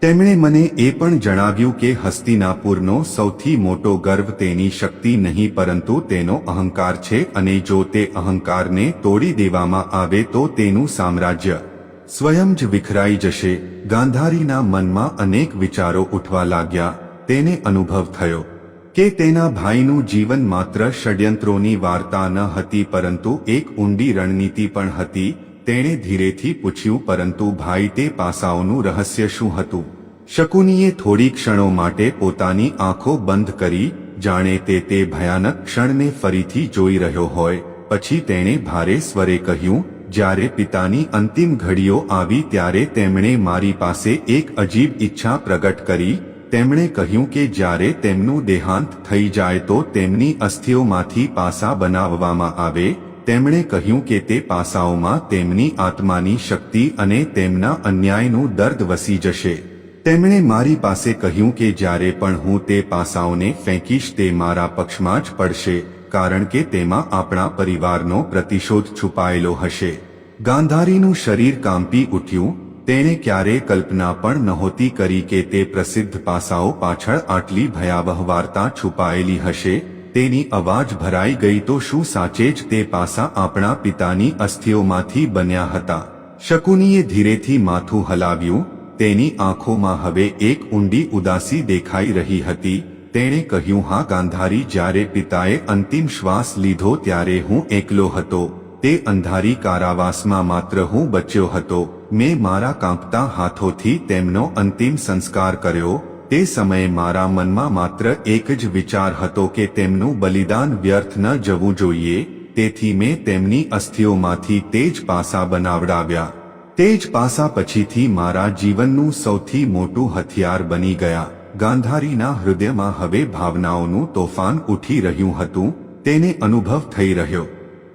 તેમણે મને એ પણ જણાવ્યું કે હસ્તિનાપુરનો સૌથી મોટો ગર્વ તેની શક્તિ નહીં પરંતુ તેનો અહંકાર છે, અને જો તે અહંકારને તોડી દેવામાં આવે તો તેનું સામ્રાજ્ય સ્વયં જ વિખરાઈ જશે. ગાંધારીના મનમાં અનેક વિચારો ઉઠવા લાગ્યા. તેને અનુભવ થયો કે તેના ભાઈનું જીવન માત્ર ષડયંત્રોની વાર્તા ન હતી પરંતુ એક ઊંડી રણનીતિ પણ હતી. તેણે ધીરેથી પૂછ્યું, પરંતુ ભાઈ, તે પાસાઓનું રહસ્ય શું હતું? શકુનીએ થોડી ક્ષણો માટે પોતાની આંખો બંધ કરી. જાણે તે ભયાનક ક્ષણને ફરીથી જોઈ રહ્યો હોય. પછી તેણે ભારે સ્વરે કહ્યું, જ્યારે પિતાની અંતિમ ઘડીઓ આવી ત્યારે તેમણે મારી પાસે એક અજીબ ઈચ્છા પ્રગટ કરી. તેમણે કહ્યું કે જ્યારે તેમનું દેહાંત થઈ જાય તો તેમની અસ્થિઓમાંથી પાસા બનાવવામાં આવે. તેમણે કહ્યું કે તે પાસાઓમાં તેમની આત્માની શક્તિ અને તેમના અન્યાયનું દર્દ વસી જશે. તેમણે મારી પાસે કહ્યું કે જ્યારે પણ હું તે પાસાઓને ફેંકીશ તે મારા પક્ષમાં જ પડશે, કારણ કે તેમાં આપણા પરિવારનો પ્રતિશોધ છુપાયેલો હશે. ગાંધારીનું શરીર કાંપી ઉઠ્યું. તેણે ક્યારેય કલ્પના પણ નહોતી કરી કે તે પ્રસિદ્ધ પાસાઓ પાછળ આટલી ભયાવહ વાર્તા છુપાયેલી હશે. તેની અવાજ ભરાઈ ગઈ. તો શું સાચે જ તે પાસા આપણા પિતાની અસ્થિઓમાંથી બન્યા હતા? શકુનીએ ધીરેથી માથું હલાવ્યું. તેની આંખોમાં હવે એક ઊંડી ઉદાસી દેખાઈ રહી હતી. તેણે કહ્યું, હા ગાંધારી, જ્યારે પિતાએ અંતિમ શ્વાસ લીધો ત્યારે હું એકલો હતો. તે અંધારી કારાવાસમાં માત્ર હું બચ્યો હતો. મેં મારા કાંપતા હાથોથી તેમનો અંતિમ સંસ્કાર કર્યો. તે સમયે મારા મનમાં માત્ર એક જ વિચાર હતો કે તેમનું બલિદાન વ્યર્થ ન જવું જોઈએ. તેથી મેં તેમની અસ્થિઓમાંથી તે જ પાસા બનાવડાવ્યા. તે જ પાસા પછીથી મારા જીવનનું સૌથી મોટું હથિયાર બની ગયા. ગાંધારીના હૃદયમાં હવે ભાવનાઓનું તોફાન ઉઠી રહ્યું હતું. તેને અનુભવ થઈ રહ્યો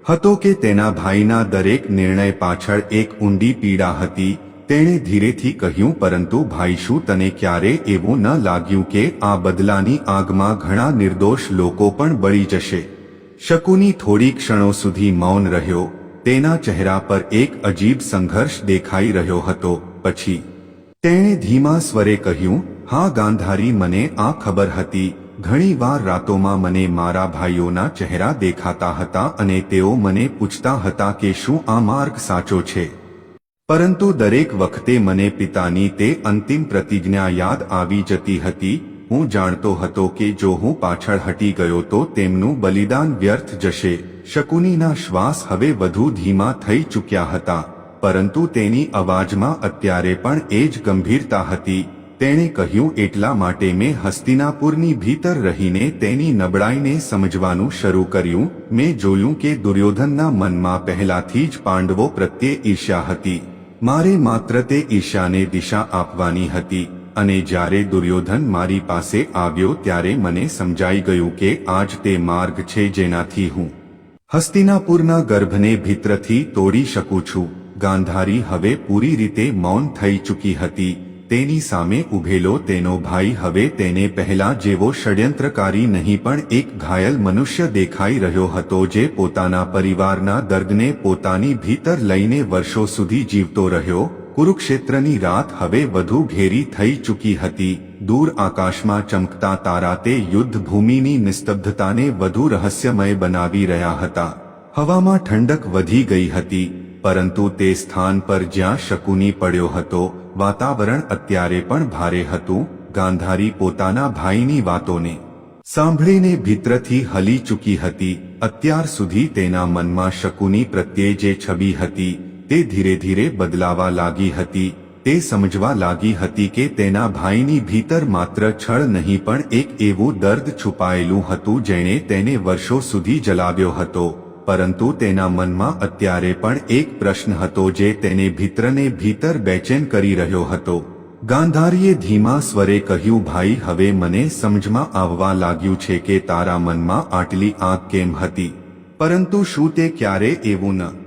હતો કે તેના ભાઈના દરેક નિર્ણય પાછળ એક ઊંડી પીડા હતી. તેણે ધીરેથી કહ્યું, પરંતુ ભાઈ, શું તને ક્યારે એવું ન લાગ્યું કે આ બદલાની આગમાં ઘણા નિર્દોષ લોકો પણ બળી જશે? શકુની થોડી ક્ષણો સુધી મૌન રહ્યો. તેના ચહેરા પર એક અજીબ સંઘર્ષ દેખાઈ રહ્યો હતો. પછી તેણે ધીમા સ્વરે કહ્યું, હા ગાંધારી, મને આ ખબર હતી. ઘણી વાર રાતોમાં મને મારા ભાઈઓના ચહેરા દેખાતા હતા અને તેઓ મને પૂછતા હતા કે શું આ માર્ગ સાચો છે. પરંતુ દરેક વખતે મને પિતાની તે અંતિમ પ્રતિજ્ઞા યાદ આવી જતી હતી. હું જાણતો હતો કે જો હું પાછળ હટી ગયો તો તેમનું બલિદાન વ્યર્થ જશે. શકુનીના શ્વાસ હવે વધુ ધીમા થઈ ચૂક્યા હતા, પરંતુ તેની અવાજમાં અત્યારે પણ એ જ ગંભીરતા હતી. તેણે કહ્યું, એટલા માટે મેં હસ્તિનાપુરની ભીતર રહીને તેની નબળાઈને સમજવાનું શરૂ કર્યું. મેં જોયું કે દુર્યોધનના મનમાં પહેલાથી જ પાંડવો પ્રત્યે ઈર્ષ્યા હતી. મારે માત્ર તે ઈર્ષ્યાને દિશા આપવાની હતી. અને જ્યારે દુર્યોધન મારી પાસે આવ્યો ત્યારે મને સમજાઈ ગયું કે આજ તે માર્ગ છે જેનાથી હું હસ્તિનાપુરના ગર્ભને ભીતરથી તોડી શકું છું. ગાંધારી હવે પૂરી રીતે મૌન થઈ ચૂકી હતી. તેની સામે ઊભેલો તેનો ભાઈ હવે તેને પહેલા જેવો ષડયંત્રકારી નહીં પણ એક ઘાયલ મનુષ્ય દેખાઈ રહ્યો હતો જે પોતાના પરિવારના દર્દને પોતાની ભીતર લઈને વર્ષો સુધી જીવતો રહ્યો. કુરુક્ષેત્રની રાત હવે વધુ ઘેરી થઈ ચૂકી હતી. દૂર આકાશમાં ચમકતા તારા તે યુદ્ધ ભૂમિની નિસ્તબ્ધતાને વધુ રહસ્યમય બનાવી રહ્યા હતા. હવામાં ઠંડક વધી ગઈ હતી, પરંતુ તે સ્થાન પર જ્યાં શકુની પડ્યો હતો વાતાવરણ અત્યારે પણ ભારે હતું. ગાંધારી પોતાના ભાઈની વાતોને સાંભળીને ભીતરથી હલી ચૂકી હતી. અત્યાર સુધી તેના મનમાં શકુની પ્રત્યે જે છબી હતી તે ધીરે ધીરે બદલાવા લાગી હતી. તે સમજવા લાગી હતી કે તેના ભાઈની ભીતર માત્ર છળ નહીં પણ એક એવું દર્દ છુપાયેલું હતું જેણે તેને વર્ષો સુધી જલાવ્યો હતો. પરંતુ તેના મનમાં અત્યારે પણ એક પ્રશ્ન હતો જે તેને ભીતરને ભીતર બેચેન કરી રહ્યો હતો. ગાંધારીએ ધીમા સ્વરે કહ્યું, ભાઈ, હવે મને સમજમાં આવવા લાગ્યું છે કે તારા મનમાં આટલી આગ કેમ હતી. પરંતુ શું તે ક્યારે એવું ન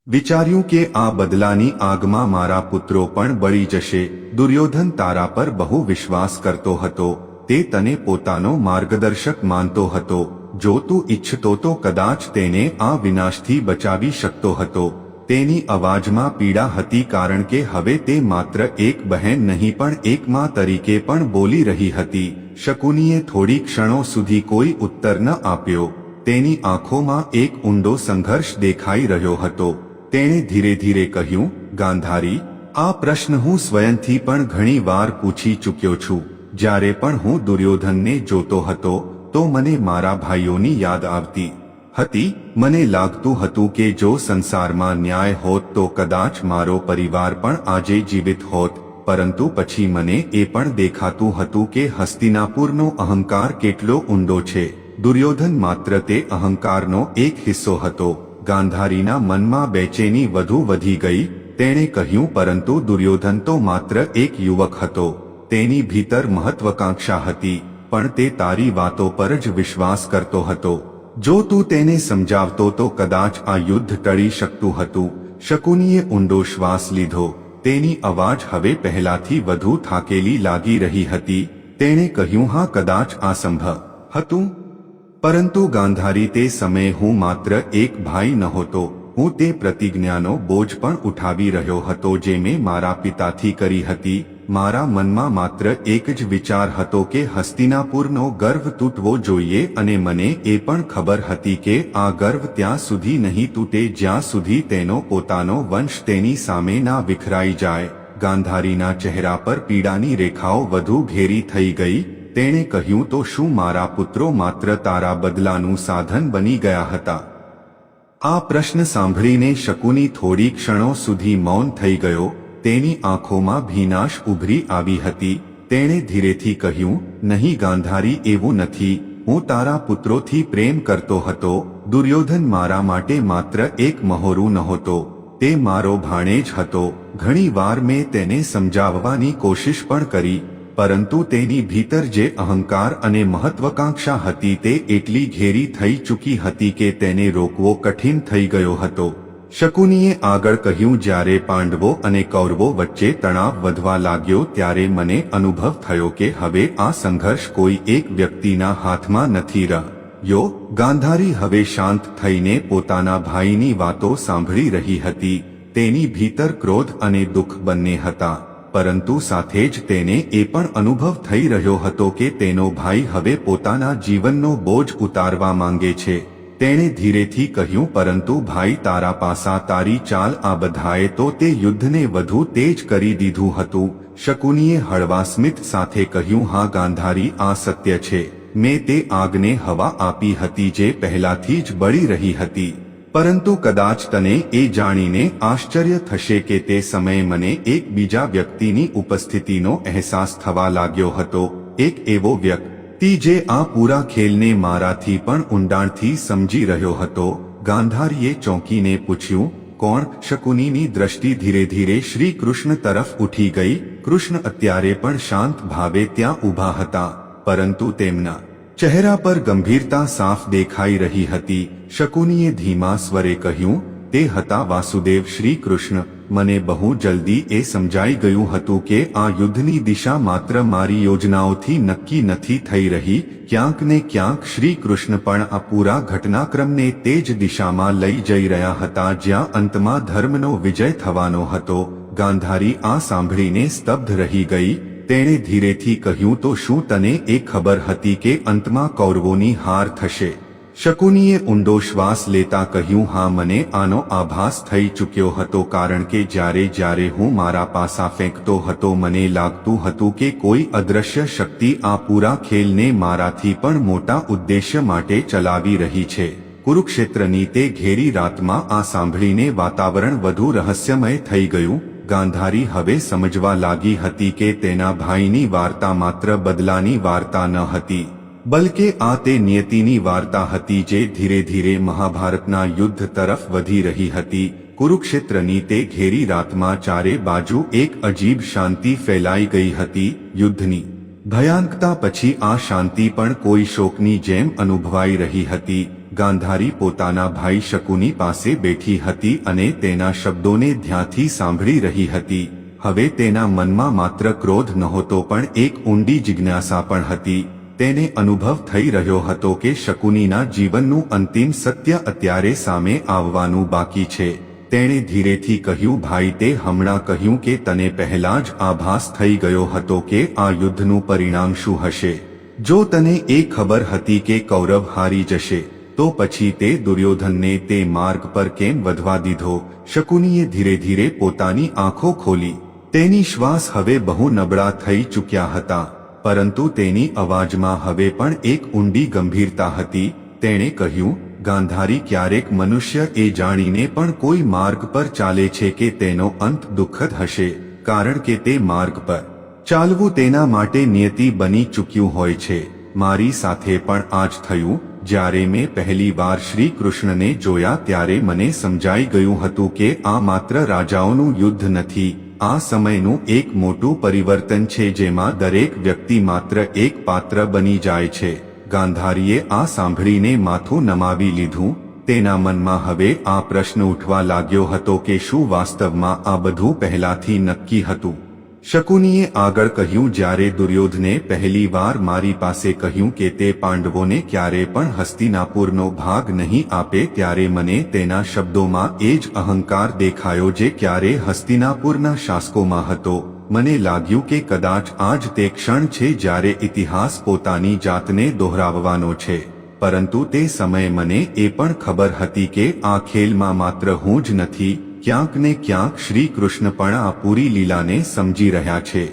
વિચાર્યું કે આ બદલાની આગમાં મારા પુત્રો પણ બળી જશે? દુર્યોધન તારા પર બહુ વિશ્વાસ કરતો હતો. તે તને પોતાનો માર્ગદર્શક માનતો હતો. જો તું ઈચ્છતો તો કદાચ તેને આ વિનાશથી બચાવી શકતો હતો. તેની અવાજમાં પીડા હતી કારણ કે હવે તે માત્ર એક બહેન નહીં પણ એક માં તરીકે પણ બોલી રહી હતી. શકુનીએ થોડી ક્ષણો સુધી કોઈ ઉત્તર ન આપ્યો. તેની આંખોમાં એક ઊંડો સંઘર્ષ દેખાઈ રહ્યો હતો. તેણે ધીરે ધીરે કહ્યું, ગાંધારી, આ પ્રશ્ન હું સ્વયંથી પણ ઘણી વાર પૂછી ચૂક્યો છું. જ્યારે પણ હું દુર્યોધનને જોતો હતો તો મને મારા ભાઈઓની યાદ આવતી હતી. મને લાગતું હતું કે જો સંસારમાં ન્યાય હોત તો કદાચ મારો પરિવાર પણ આજે જીવિત હોત. પરંતુ પછી મને એ પણ દેખાતું હતું કે હસ્તિનાપુરનો અહંકાર કેટલો ઊંડો છે. દુર્યોધન માત્ર તે અહંકારનો એક હિસ્સો હતો. ગાંધારીના મનમાં બેચેની વધુ વધી ગઈ. તેણે કહ્યું, પરંતુ દુર્યોધન તો માત્ર એક યુવક હતો. તેની ભીતર મહત્વકાંક્ષા હતી, પણ તે તારી વાતો પર જ વિશ્વાસ કરતો હતો. જો તું તેને સમજાવતો તો કદાચ આ યુદ્ધ ટળી શકતું હતું. શકુનીએ ઊંડો શ્વાસ લીધો. તેની અવાજ હવે પહેલાથી વધુ થાકેલી લાગી રહી હતી. તેણે કહ્યું, હા, કદાચ આ સંભવ હતું, પરંતુ ગાંધારી, તે સમયે હું માત્ર એક ભાઈ નહોતો. હું તે પ્રતિજ્ઞાનો બોજ પણ ઉઠાવી રહ્યો હતો જે મેં મારા પિતાથી કરી હતી. મારા મનમાં માત્ર એક જ વિચાર હતો કે હસ્તિનાપુરનો ગર્વ તૂટવો જોઈએ, અને મને એ પણ ખબર હતી કે આ ગર્વ ત્યાં સુધી નહીં તૂટે જ્યાં સુધી તેનો પોતાનો વંશ તેની સામે ના વિખરાઈ જાય. ગાંધારીના ચહેરા પર પીડાની રેખાઓ વધુ ઘેરી થઈ ગઈ. તેણે કહ્યું, તો શું મારા પુત્રો માત્ર તારા બદલાનું સાધન બની ગયા હતા? આ પ્રશ્ન સાંભળીને શકુની થોડી ક્ષણો સુધી મૌન થઈ ગયો. તેની આંખોમાં ભીનાશ ઉભરી આવી હતી. તેણે ધીરેથી કહ્યું, નહીં ગાંધારી, એવું નથી. હું તારા પુત્રોથી પ્રેમ કરતો હતો. દુર્યોધન મારા માટે માત્ર એક મહોરું નહોતો, તે મારો ભાણેજ હતો. ઘણી વાર મેં તેને સમજાવવાની કોશિશ પણ કરી, પરંતુ તેની ભીતર જે અહંકાર અને મહત્વકાંક્ષા હતી તે એટલી ઘેરી થઈ ચૂકી હતી કે તેને રોકવો કઠિન થઈ ગયો હતો. શકુનીએ આગળ કહ્યું, જ્યારે પાંડવો અને કૌરવો વચ્ચે તણાવ વધવા લાગ્યો ત્યારે મને અનુભવ થયો કે હવે આ સંઘર્ષ કોઈ એક વ્યક્તિના હાથમાં નથી રહ્યો. ગાંધારી હવે શાંત થઈને પોતાના ભાઈની વાતો સાંભળી રહી હતી. તેની ભીતર ક્રોધ અને દુઃખ બંને હતા, પરંતુ સાથે જ તેને એ પણ અનુભવ થઈ રહ્યો હતો કે તેનો ભાઈ હવે પોતાના જીવનનો બોજ ઉતારવા માંગે છે. તેણે ધીરેથી કહ્યું, પરંતુ ભાઈ, તારા પાસા તારી ચાલ આ બધાએ તો તે યુદ્ધને વધુ તેજ કરી દીધું હતું. શકુનીએ હળવા સ્મિત સાથે કહ્યું, હા ગાંધારી, આ સત્ય છે. મેં તે આગને હવા આપી હતી જે પહેલાથી જ બળી રહી હતી. પરંતુ કદાચ તને એ જાણીને આશ્ચર્ય થશે કે તે સમયે મને એક બીજા વ્યક્તિની ઉપસ્થિતિનો અહેસાસ થવા લાગ્યો હતો. એક એવો વ્યક્તિ જે આ પૂરા ખેલને મારાથી પણ ઊંડાણથી સમજી રહ્યો હતો. ગાંધારીએ ચોંકીને પૂછ્યું, કોણ? શકુનીની દ્રષ્ટિ ધીરે ધીરે શ્રી કૃષ્ણ તરફ ઉઠી ગઈ. કૃષ્ણ અત્યારે પણ શાંત ભાવે ત્યાં ઊભા હતા, પરંતુ તેમના ચહેરા પર ગંભીરતા સાફ દેખાઈ રહી હતી. શકુનીએ ધીમા સ્વરે કહ્યું, તે હતા વાસુદેવ શ્રી કૃષ્ણ. મને બહુ જલ્દી એ સમજાઈ ગયું હતું કે આ યુદ્ધની દિશા માત્ર મારી યોજનાઓથી નક્કી નથી થઈ રહી. ક્યાંક ને ક્યાંક શ્રી કૃષ્ણ પણ આ પૂરા ઘટનાક્રમને તે જ દિશામાં લઈ જઈ રહ્યા હતા જ્યાં અંતમાં ધર્મનો વિજય થવાનો હતો. ગાંધારી આ સાંભળીને સ્તબ્ધ રહી ગઈ. તેણે ધીરેથી કહ્યું, તો શું તને એ ખબર હતી કે અંતમાં કૌરવોની હાર થશે? શકુનીએ ઊંડો શ્વાસ લેતા કહ્યું, હા, મને આનો આભાસ થઈ ચૂક્યો હતો, કારણ કે જ્યારે હું મારા પાસા ફેંકતો હતો મને લાગતું હતું કે કોઈ અદૃશ્ય શક્તિ આ પૂરા ખેલને મારાથી પણ મોટા ઉદ્દેશ્ય માટે ચલાવી રહી છે. કુરુક્ષેત્રની તે ઘેરી રાતમાં આ સાંભળીને વાતાવરણ વધુ રહસ્યમય થઈ ગયું. ગાંધારી હવે સમજવા લાગી હતી કે તેના ભાઈની વાર્તા માત્ર બદલાની વાર્તા ન હતી, બલકે આ તે નિયતિની વાર્તા હતી જે ધીરે ધીરે મહાભારતના યુદ્ધ તરફ વધી રહી હતી. કુરુક્ષેત્રની તે ઘેરી રાતમાં ચારે બાજુ એક અજીબ શાંતિ ફેલાઈ ગઈ હતી. યુદ્ધની ભયાનકતા પછી આ શાંતિ પણ કોઈ શોકની જેમ અનુભવાઈ રહી હતી. ગાંધારી પોતાના ભાઈ શકુની પાસે બેઠી હતી અને તેના શબ્દોને ધ્યાનથી સાંભળી રહી હતી. હવે તેના મનમાં માત્ર ક્રોધ નહોતો પણ એક ઊંડી જિજ્ઞાસા પણ હતી. તેને અનુભવ થઈ રહ્યો હતો કે શકુનીના જીવનનું અંતિમ સત્ય અત્યારે સામે આવવાનું બાકી છે. તેણે ધીરેથી કહ્યું, ભાઈ, તે હમણાં કહ્યું કે તને પહેલા જ આભાસ થઈ ગયો હતો કે આ યુદ્ધનું પરિણામ શું હશે. જો તને એ ખબર હતી કે કૌરવ હારી જશે તો પછી તે દુર્યોધનને તે માર્ગ પર કેમ વધવા દીધો? શકુનીએ ધીરે ધીરે પોતાની આંખો ખોલી. તેની શ્વાસ હવે બહુ નબળા થઈ ચૂક્યા હતા, પરંતુ તેની અવાજમાં હવે પણ એક ઊંડી ગંભીરતા હતી. તેણે કહ્યું, ગાંધારી, ક્યારેક મનુષ્ય એ જાણીને પણ કોઈ માર્ગ પર ચાલે છે કે તેનો અંત દુઃખદ હશે, કારણ કે તે માર્ગ પર ચાલવું તેના માટે નિયતિ બની ચૂક્યું હોય છે. મારી સાથે પણ આ જ થયું. જ્યારે મેં પહેલી વાર શ્રી કૃષ્ણને જોયા ત્યારે મને સમજાઈ ગયું હતું કે આ માત્ર રાજાઓનું યુદ્ધ નથી, આ સમયનું એક મોટું પરિવર્તન છે જેમાં દરેક વ્યક્તિ માત્ર એક પાત્ર બની જાય છે. ગાંધારીએ આ સાંભળીને માથું નમાવી લીધું. તેના મનમાં હવે આ પ્રશ્ન ઉઠવા લાગ્યો હતો કે શું વાસ્તવમાં આ બધું પહેલાથી નક્કી હતું? શકુનીએ આગળ કહ્યું, જ્યારે દુર્યોધને પહેલી વાર મારી પાસે કહ્યું કે તે પાંડવોને ક્યારે પણ હસ્તિનાપુરનો ભાગ નહીં આપે ત્યારે મને તેના શબ્દોમાં એ જ અહંકાર દેખાયો જે ક્યારે હસ્તિનાપુરના શાસકોમાં હતો. મને લાગ્યું કે કદાચ આ જ તે ક્ષણ છે જ્યારે ઇતિહાસ પોતાની જાતને દોહરાવવાનો છે. પરંતુ તે સમયે મને એ પણ ખબર હતી કે આ ખેલમાં માત્ર હું જ નથી, ક્યાંક ને ક્યાંક શ્રી કૃષ્ણ પણ આ પૂરી લીલાને સમજી રહ્યા છે.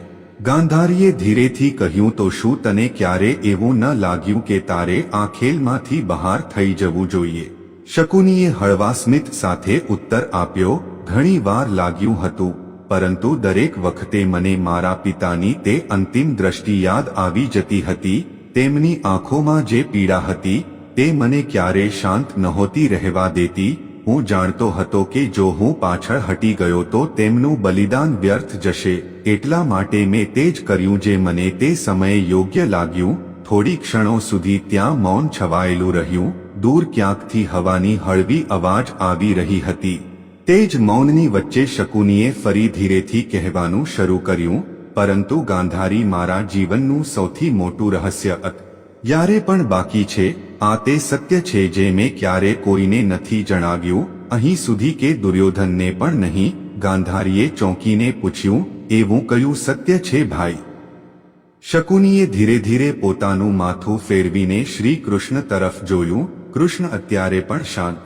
ગાંધારીએ ધીરેથી કહ્યું, તો શું તને ક્યારે એવું ન લાગ્યું કે તારે આ ખેલમાંથી બહાર થઈ જવું જોઈએ? શકુનીએ હળવા સ્મિત સાથે ઉત્તર આપ્યો, ઘણી વાર લાગ્યું હતું, પરંતુ દરેક વખતે મને મારા પિતાની તે અંતિમ દ્રષ્ટિ યાદ આવી જતી હતી. તેમની આંખોમાં જે પીડા હતી તે મને ક્યારે શાંત નહોતી રહેવા દેતી. હું જાણતો હતો કે જો હું પાછળ હટી ગયો તો તેમનું બલિદાન વ્યર્થ જશે. એટલા માટે મેં તે જ કર્યું જે મને તે સમયે યોગ્ય લાગ્યું. થોડી ક્ષણો સુધી ત્યાં મૌન છવાયેલું રહ્યું. દૂર ક્યાંકથી હવાની હળવી અવાજ આવી રહી હતી. તે જ મૌનની વચ્ચે શકુનીએ ફરી ધીરેથી કહેવાનું શરૂ કર્યું, પરંતુ ગાંધારી મારા જીવનનું સૌથી મોટું રહસ્ય જ્યારે પણ બાકી છે. આ તે સત્ય છે જે મેં ક્યારે કોઈને નથી જણાવ્યું, અહીં સુધી કે દુર્યોધનને પણ નહીં. ગાંધારીએ ચોંકીને પૂછ્યું, એવું કયું સત્ય છે ભાઈ? શકુનીએ ધીરે ધીરે પોતાનું માથું ફેરવીને શ્રી કૃષ્ણ તરફ જોયું. કૃષ્ણ અત્યારે પણ શાંત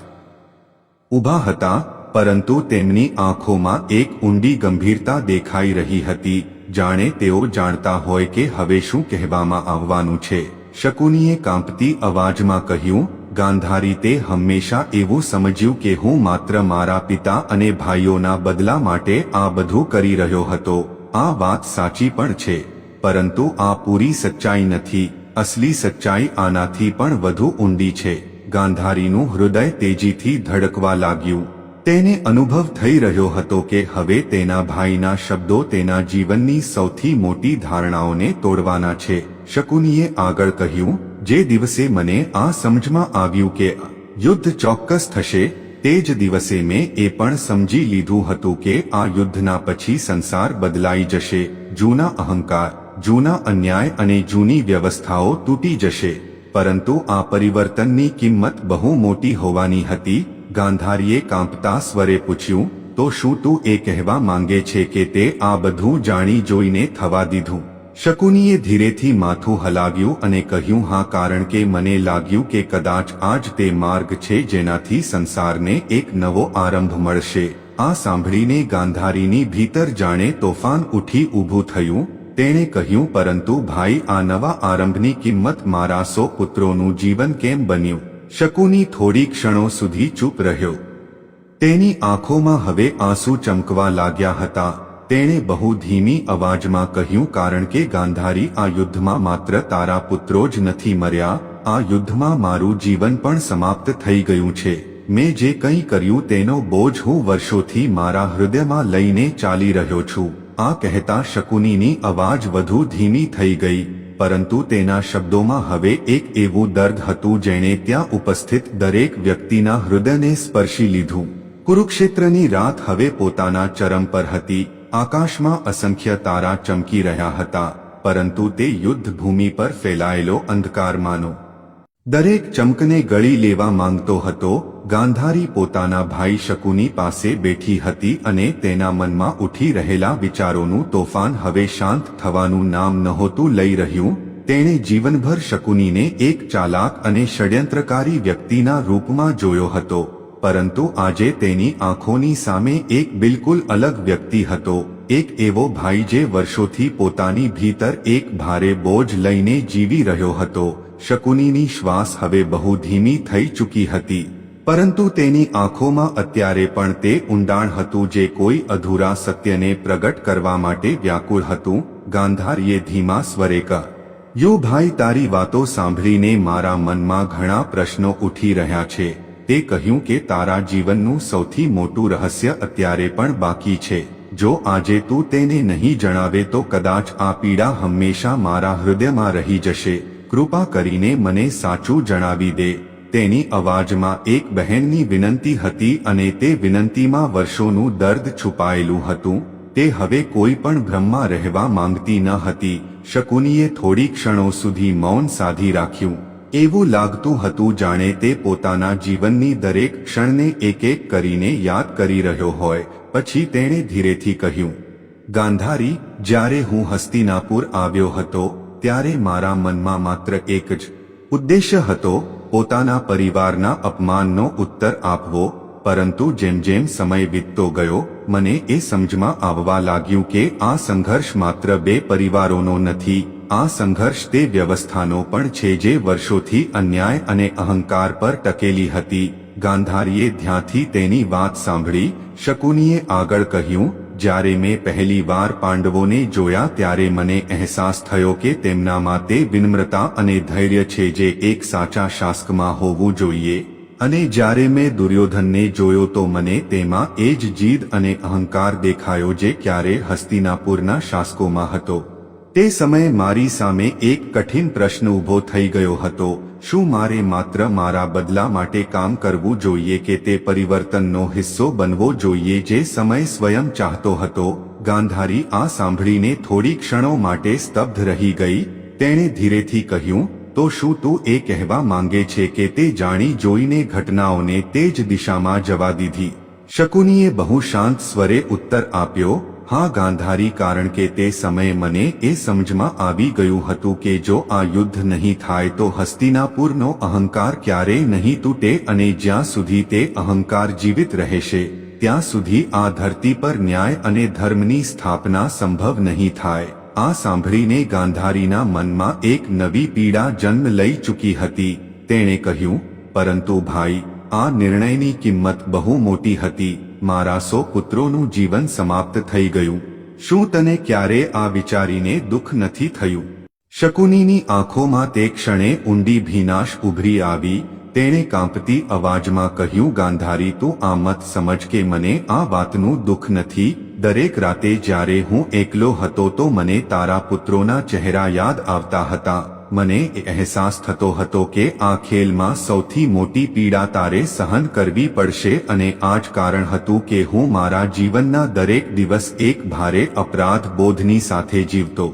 ઊભા હતા, પરંતુ તેમની આંખોમાં એક ઊંડી ગંભીરતા દેખાઈ રહી હતી, જાણે તેઓ જાણતા હોય કે હવે શું કહેવામાં આવવાનું છે. શકુનીએ કાંપતી અવાજમાં કહ્યું, ગાંધારી, તે હંમેશા એવું સમજ્યું કે હું માત્ર મારા પિતા અને ભાઈઓના બદલા માટે આ બધું કરી રહ્યો હતો. આ વાત સાચી પણ છે, પરંતુ આ પૂરી સચ્ચાઈ નથી. અસલી સચ્ચાઈ આનાથી પણ વધુ ઊંડી છે. ગાંધારીનું હૃદય તેજીથી ધડકવા લાગ્યું. તેને અનુભવ થઈ રહ્યો હતો કે હવે તેના ભાઈના શબ્દો તેના જીવનની સૌથી મોટી ધારણાઓને તોડવાના છે. શકુનીએ આગળ કહ્યું, જે દિવસે મને આ સમજમાં આવ્યું કે યુદ્ધ ચોક્કસ થશે, તે જ દિવસે મેં એ પણ સમજી લીધું હતું કે આ યુદ્ધના પછી સંસાર બદલાઈ જશે. જૂના અહંકાર, જૂના અન્યાય અને જૂની વ્યવસ્થાઓ તૂટી જશે. પરંતુ આ પરિવર્તનની કિંમત બહુ મોટી હોવાની હતી. ગાંધારીએ કાંપતા સ્વરે પૂછ્યું, તો શું તું એ કહેવા માંગે છે કે તે આ બધું જાણી જોઈને થવા દીધું? શકુનીએ ધીરેથી માથું હલાવ્યું અને કહ્યું, હા, કારણ કે મને લાગ્યું કે કદાચ આ જ તે માર્ગ છે જેનાથી સંસારને એક નવો આરંભ મળશે. આ સાંભળીને ગાંધારીની ભીતર જાણે તોફાન ઉઠી ઊભું થયું. તેણે કહ્યું, પરંતુ ભાઈ, આ નવા આરંભની કિંમત મારા 100 પુત્રોનું જીવન કેમ બન્યું? શકુની થોડી ક્ષણો સુધી ચૂપ રહ્યો. તેની આંખોમાં હવે આંસુ ચમકવા લાગ્યા હતા. તેણે બહુ ધીમી અવાજમાં કહ્યું, કારણ કે ગાંધારી, આ યુદ્ધમાં માત્ર તારા પુત્રો જ નથી મર્યા, આ યુદ્ધમાં મારું જીવન પણ સમાપ્ત થઈ ગયું છે. મેં જે કંઈ કર્યું તેનો બોજ હું વર્ષોથી મારા હૃદયમાં લઈને ચાલી રહ્યો છું. આ કહેતા શકુનીની અવાજ વધુ ધીમી થઈ ગઈ, પરંતુ તેના શબ્દોમાં હવે એક એવું દર્દ હતું જેણે ત્યાં ઉપસ્થિત દરેક વ્યક્તિના હૃદયને સ્પર્શી લીધું. કુરુક્ષેત્રની રાત હવે પોતાના ચરમ પર હતી. આકાશમાં અસંખ્ય તારા ચમકી રહ્યા હતા, પરંતુ તે યુદ્ધ ભૂમિ પર ફેલાયેલો અંધકારમાંનો દરેક ચમકને ગળી લેવા માંગતો હતો. ગાંધારી પોતાના ભાઈ શકુની પાસે બેઠી હતી અને તેના મનમાં ઉઠી રહેલા વિચારોનું તોફાન હવે શાંત થવાનું નામ નહોતું લઈ રહ્યું. તેણે જીવનભર શકુનીને એક ચાલાક અને ષડયંત્રકારી વ્યક્તિના રૂપમાં જોયો હતો, પરંતુ આજે તેની આંખોની સામે એક બિલકુલ અલગ વ્યક્તિ હતો. એક એવો ભાઈ જે વર્ષોથી પોતાની ભીતર એક ભારે બોજ લઈને જીવી રહ્યો હતો. શકુનીની શ્વાસ હવે બહુ ધીમી થઈ ચૂકી હતી, પરંતુ તેની આંખોમાં અત્યારે પણ તે ઊંડાણ હતું જે કોઈ અધૂરા સત્યને પ્રગટ કરવા માટે વ્યાકુળ હતું. ગાંધારીએ ધીમા સ્વરે કહ્યું, ભાઈ, તારી વાતો સાંભળીને મારા મનમાં ઘણા પ્રશ્નો ઉઠી રહ્યા છે. તે કહ્યું કે તારા જીવનનું સૌથી મોટું રહસ્ય અત્યારે પણ બાકી છે. જો આજે તું તેને નહીં જણાવે તો કદાચ આ પીડા હંમેશા મારા હૃદયમાં રહી જશે. કૃપા કરીને મને સાચું જણાવી દે. તેની અવાજમાં એક બહેનની વિનંતી હતી અને તે વિનંતીમાં વર્ષોનું દર્દ છુપાયેલું હતું. તે હવે કોઈ પણ ભ્રમમાં રહેવા માંગતી ન હતી. શકુનીએ થોડી ક્ષણો સુધી મૌન સાધી રાખ્યું. એવું લાગતું હતું જાણે તે પોતાના જીવનની દરેક ક્ષણને એક એક કરીને યાદ કરી રહ્યો હોય. પછી તેણે ધીરેથી કહ્યું, ગાંધારી, જ્યારે હું હસ્તિનાપુર આવ્યો હતો ત્યારે મારા મનમાં માત્ર એક જ ઉદ્દેશ્ય હતો, પોતાના પરિવારના અપમાનનો ઉત્તર આપવો. પરંતુ જેમ જેમ સમય વીતતો ગયો મને એ સમજમાં આવવા લાગ્યું કે આ સંઘર્ષ માત્ર બે પરિવારોનો નથી. આ સંઘર્ષ તે વ્યવસ્થાનો પણ છે જે વર્ષોથી અન્યાય અને અહંકાર પર ટકેલી હતી. ગાંધારીએ ધ્યાનથી તેની વાત સાંભળી. શકુનીએ આગળ કહ્યું, જ્યારે મેં પહેલી વાર પાંડવોને જોયા ત્યારે મને અહેસાસ થયો કે તેમનામાં તે વિનમ્રતા અને ધૈર્ય છે જે એક સાચા શાસકમાં હોવું જોઈએ. અને જ્યારે મેં દુર્યોધનને જોયો તો મને તેમાં એ જ જીદ અને અહંકાર દેખાયો જે ક્યારે હસ્તિનાપુરના શાસકોમાં હતો. તે સમયે મારી સામે એક કઠિન પ્રશ્ન ઊભો થઈ ગયો હતો. શું મારે માત્ર મારા બદલા માટે કામ કરવું જોઈએ કે તે પરિવર્તનનો હિસ્સો બનવો જોઈએ જે સમય સ્વયં ચાહતો હતો? ગાંધારી આ સાંભળીને થોડી ક્ષણો માટે સ્તબ્ધ રહી ગઈ. તેણે ધીરેથી કહ્યું, તો શું તું એ કહેવા માંગે છે કે તે જાણી જોઈને ઘટનાઓને તે જ દિશામાં જવા દીધી? શકુનીએ બહુ શાંત સ્વરે ઉત્તર આપ્યો, હા ગાંધારી, કારણ કે તે સમયે મને એ સમજમાં આવી ગયું હતું કે જો આ યુદ્ધ નહીં થાય તો હસ્તિનાપુરનો અહંકાર ક્યારેય નહીં તૂટે અને જ્યાં સુધી તે અહંકાર જીવિત રહેશે ત્યાં સુધી આ ધરતી પર ન્યાય અને ધર્મની સ્થાપના સંભવ નહીં થાય. આ સાંભળીને ગાંધારીના મનમાં એક નવી પીડા જન્મ લઈ ચૂકી હતી. તેણે કહ્યું, પરંતુ ભાઈ, આ નિર્ણયની કિંમત બહુ મોટી હતી. મારા 100 પુત્રોનું જીવન સમાપ્ત થઈ ગયું. શું તને ક્યારે આ વિચારીને દુઃખ નથી થયું? શકુનીની આંખોમાં તે ક્ષણે ઊંડી ભીનાશ ઉભરી આવી. તેણે કાંપતી અવાજમાં કહ્યું, ગાંધારી, તું આ મત સમજ કે મને આ વાતનું દુઃખ નથી. દરેક રાતે જ્યારે હું એકલો હતો તો મને તારા પુત્રોના ચહેરા યાદ આવતા હતા. મને એ અહેસાસ થતો હતો કે આ ખેલમાં સૌથી મોટી પીડા તારે સહન કરવી પડશે અને આ જ કારણ હતું કે હું મારા જીવનના દરેક દિવસ એક ભારે અપરાધ બોધની સાથે જીવતો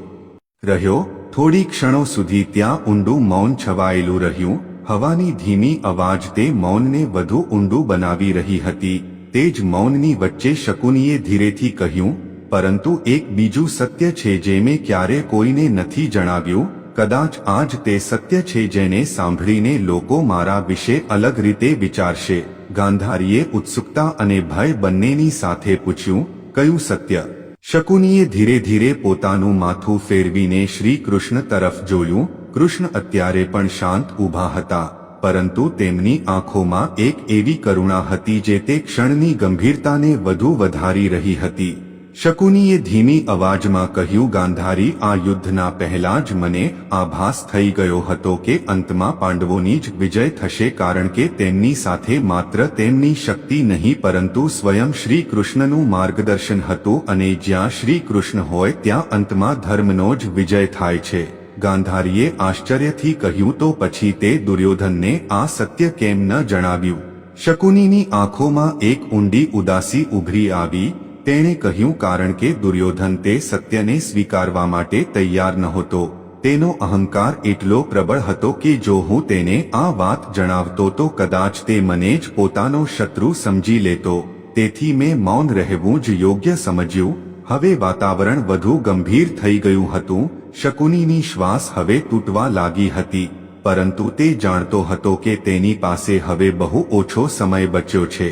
રહ્યો. થોડી ક્ષણો સુધી ત્યાં ઊંડું મૌન છવાયેલું રહ્યું. હવાની ધીમી અવાજ તે મૌનને વધુ ઊંડું બનાવી રહી હતી. તે જ મૌનની વચ્ચે શકુનીએ ધીરેથી કહ્યું, પરંતુ એક બીજું સત્ય છે જે મેં ક્યારે કોઈને નથી જણાવ્યું. કદાચ આ જ તે સત્ય છે જેને સાંભળીને લોકો મારા વિશે અલગ રીતે વિચારશે. ગાંધારીએ ઉત્સુકતા અને ભય બંનેની સાથે પૂછ્યું, કયું સત્ય? શકુનીએ ધીરે ધીરે પોતાનું માથું ફેરવીને શ્રી કૃષ્ણ તરફ જોયું. કૃષ્ણ અત્યારે પણ શાંત ઊભા હતા, પરંતુ તેમની આંખોમાં એક એવી કરુણા હતી જે તે ક્ષણની ગંભીરતાને વધુ વધારી રહી હતી. શકુનીએ ધીમી અવાજમાં કહ્યું, ગાંધારી, આ યુદ્ધના પહેલા જ મને આભાસ થઈ ગયો હતો કે અંતમાં પાંડવોની જ વિજય થશે, કારણ કે તેમની સાથે માત્ર તેમની શક્તિ નહીં પરંતુ સ્વયં શ્રી કૃષ્ણનું માર્ગદર્શન હતું અને જ્યાં શ્રી કૃષ્ણ હોય ત્યાં અંતમાં ધર્મનો જ વિજય થાય છે. ગાંધારીએ આશ્ચર્યથી કહ્યું, તો પછી તે દુર્યોધનને આ સત્ય કેમ ન જણાવ્યું? શકુનીની આંખોમાં એક ઊંડી ઉદાસી ઉભરી આવી. તેણે કહ્યું, કારણ કે દુર્યોધન તે સત્યને સ્વીકારવા માટે તૈયાર નહોતો. તેનો અહંકાર એટલો પ્રબળ હતો કે જો હું તેને આ વાત જણાવતો તો કદાચ તે મને જ પોતાનો શત્રુ સમજી લેતો. તેથી મેં મૌન રહેવું જ યોગ્ય સમજ્યું. હવે વાતાવરણ વધુ ગંભીર થઈ ગયું હતું. શકુનીની શ્વાસ હવે તૂટવા લાગી હતી, પરંતુ તે જાણતો હતો કે તેની પાસે હવે બહુ ઓછો સમય બચ્યો છે.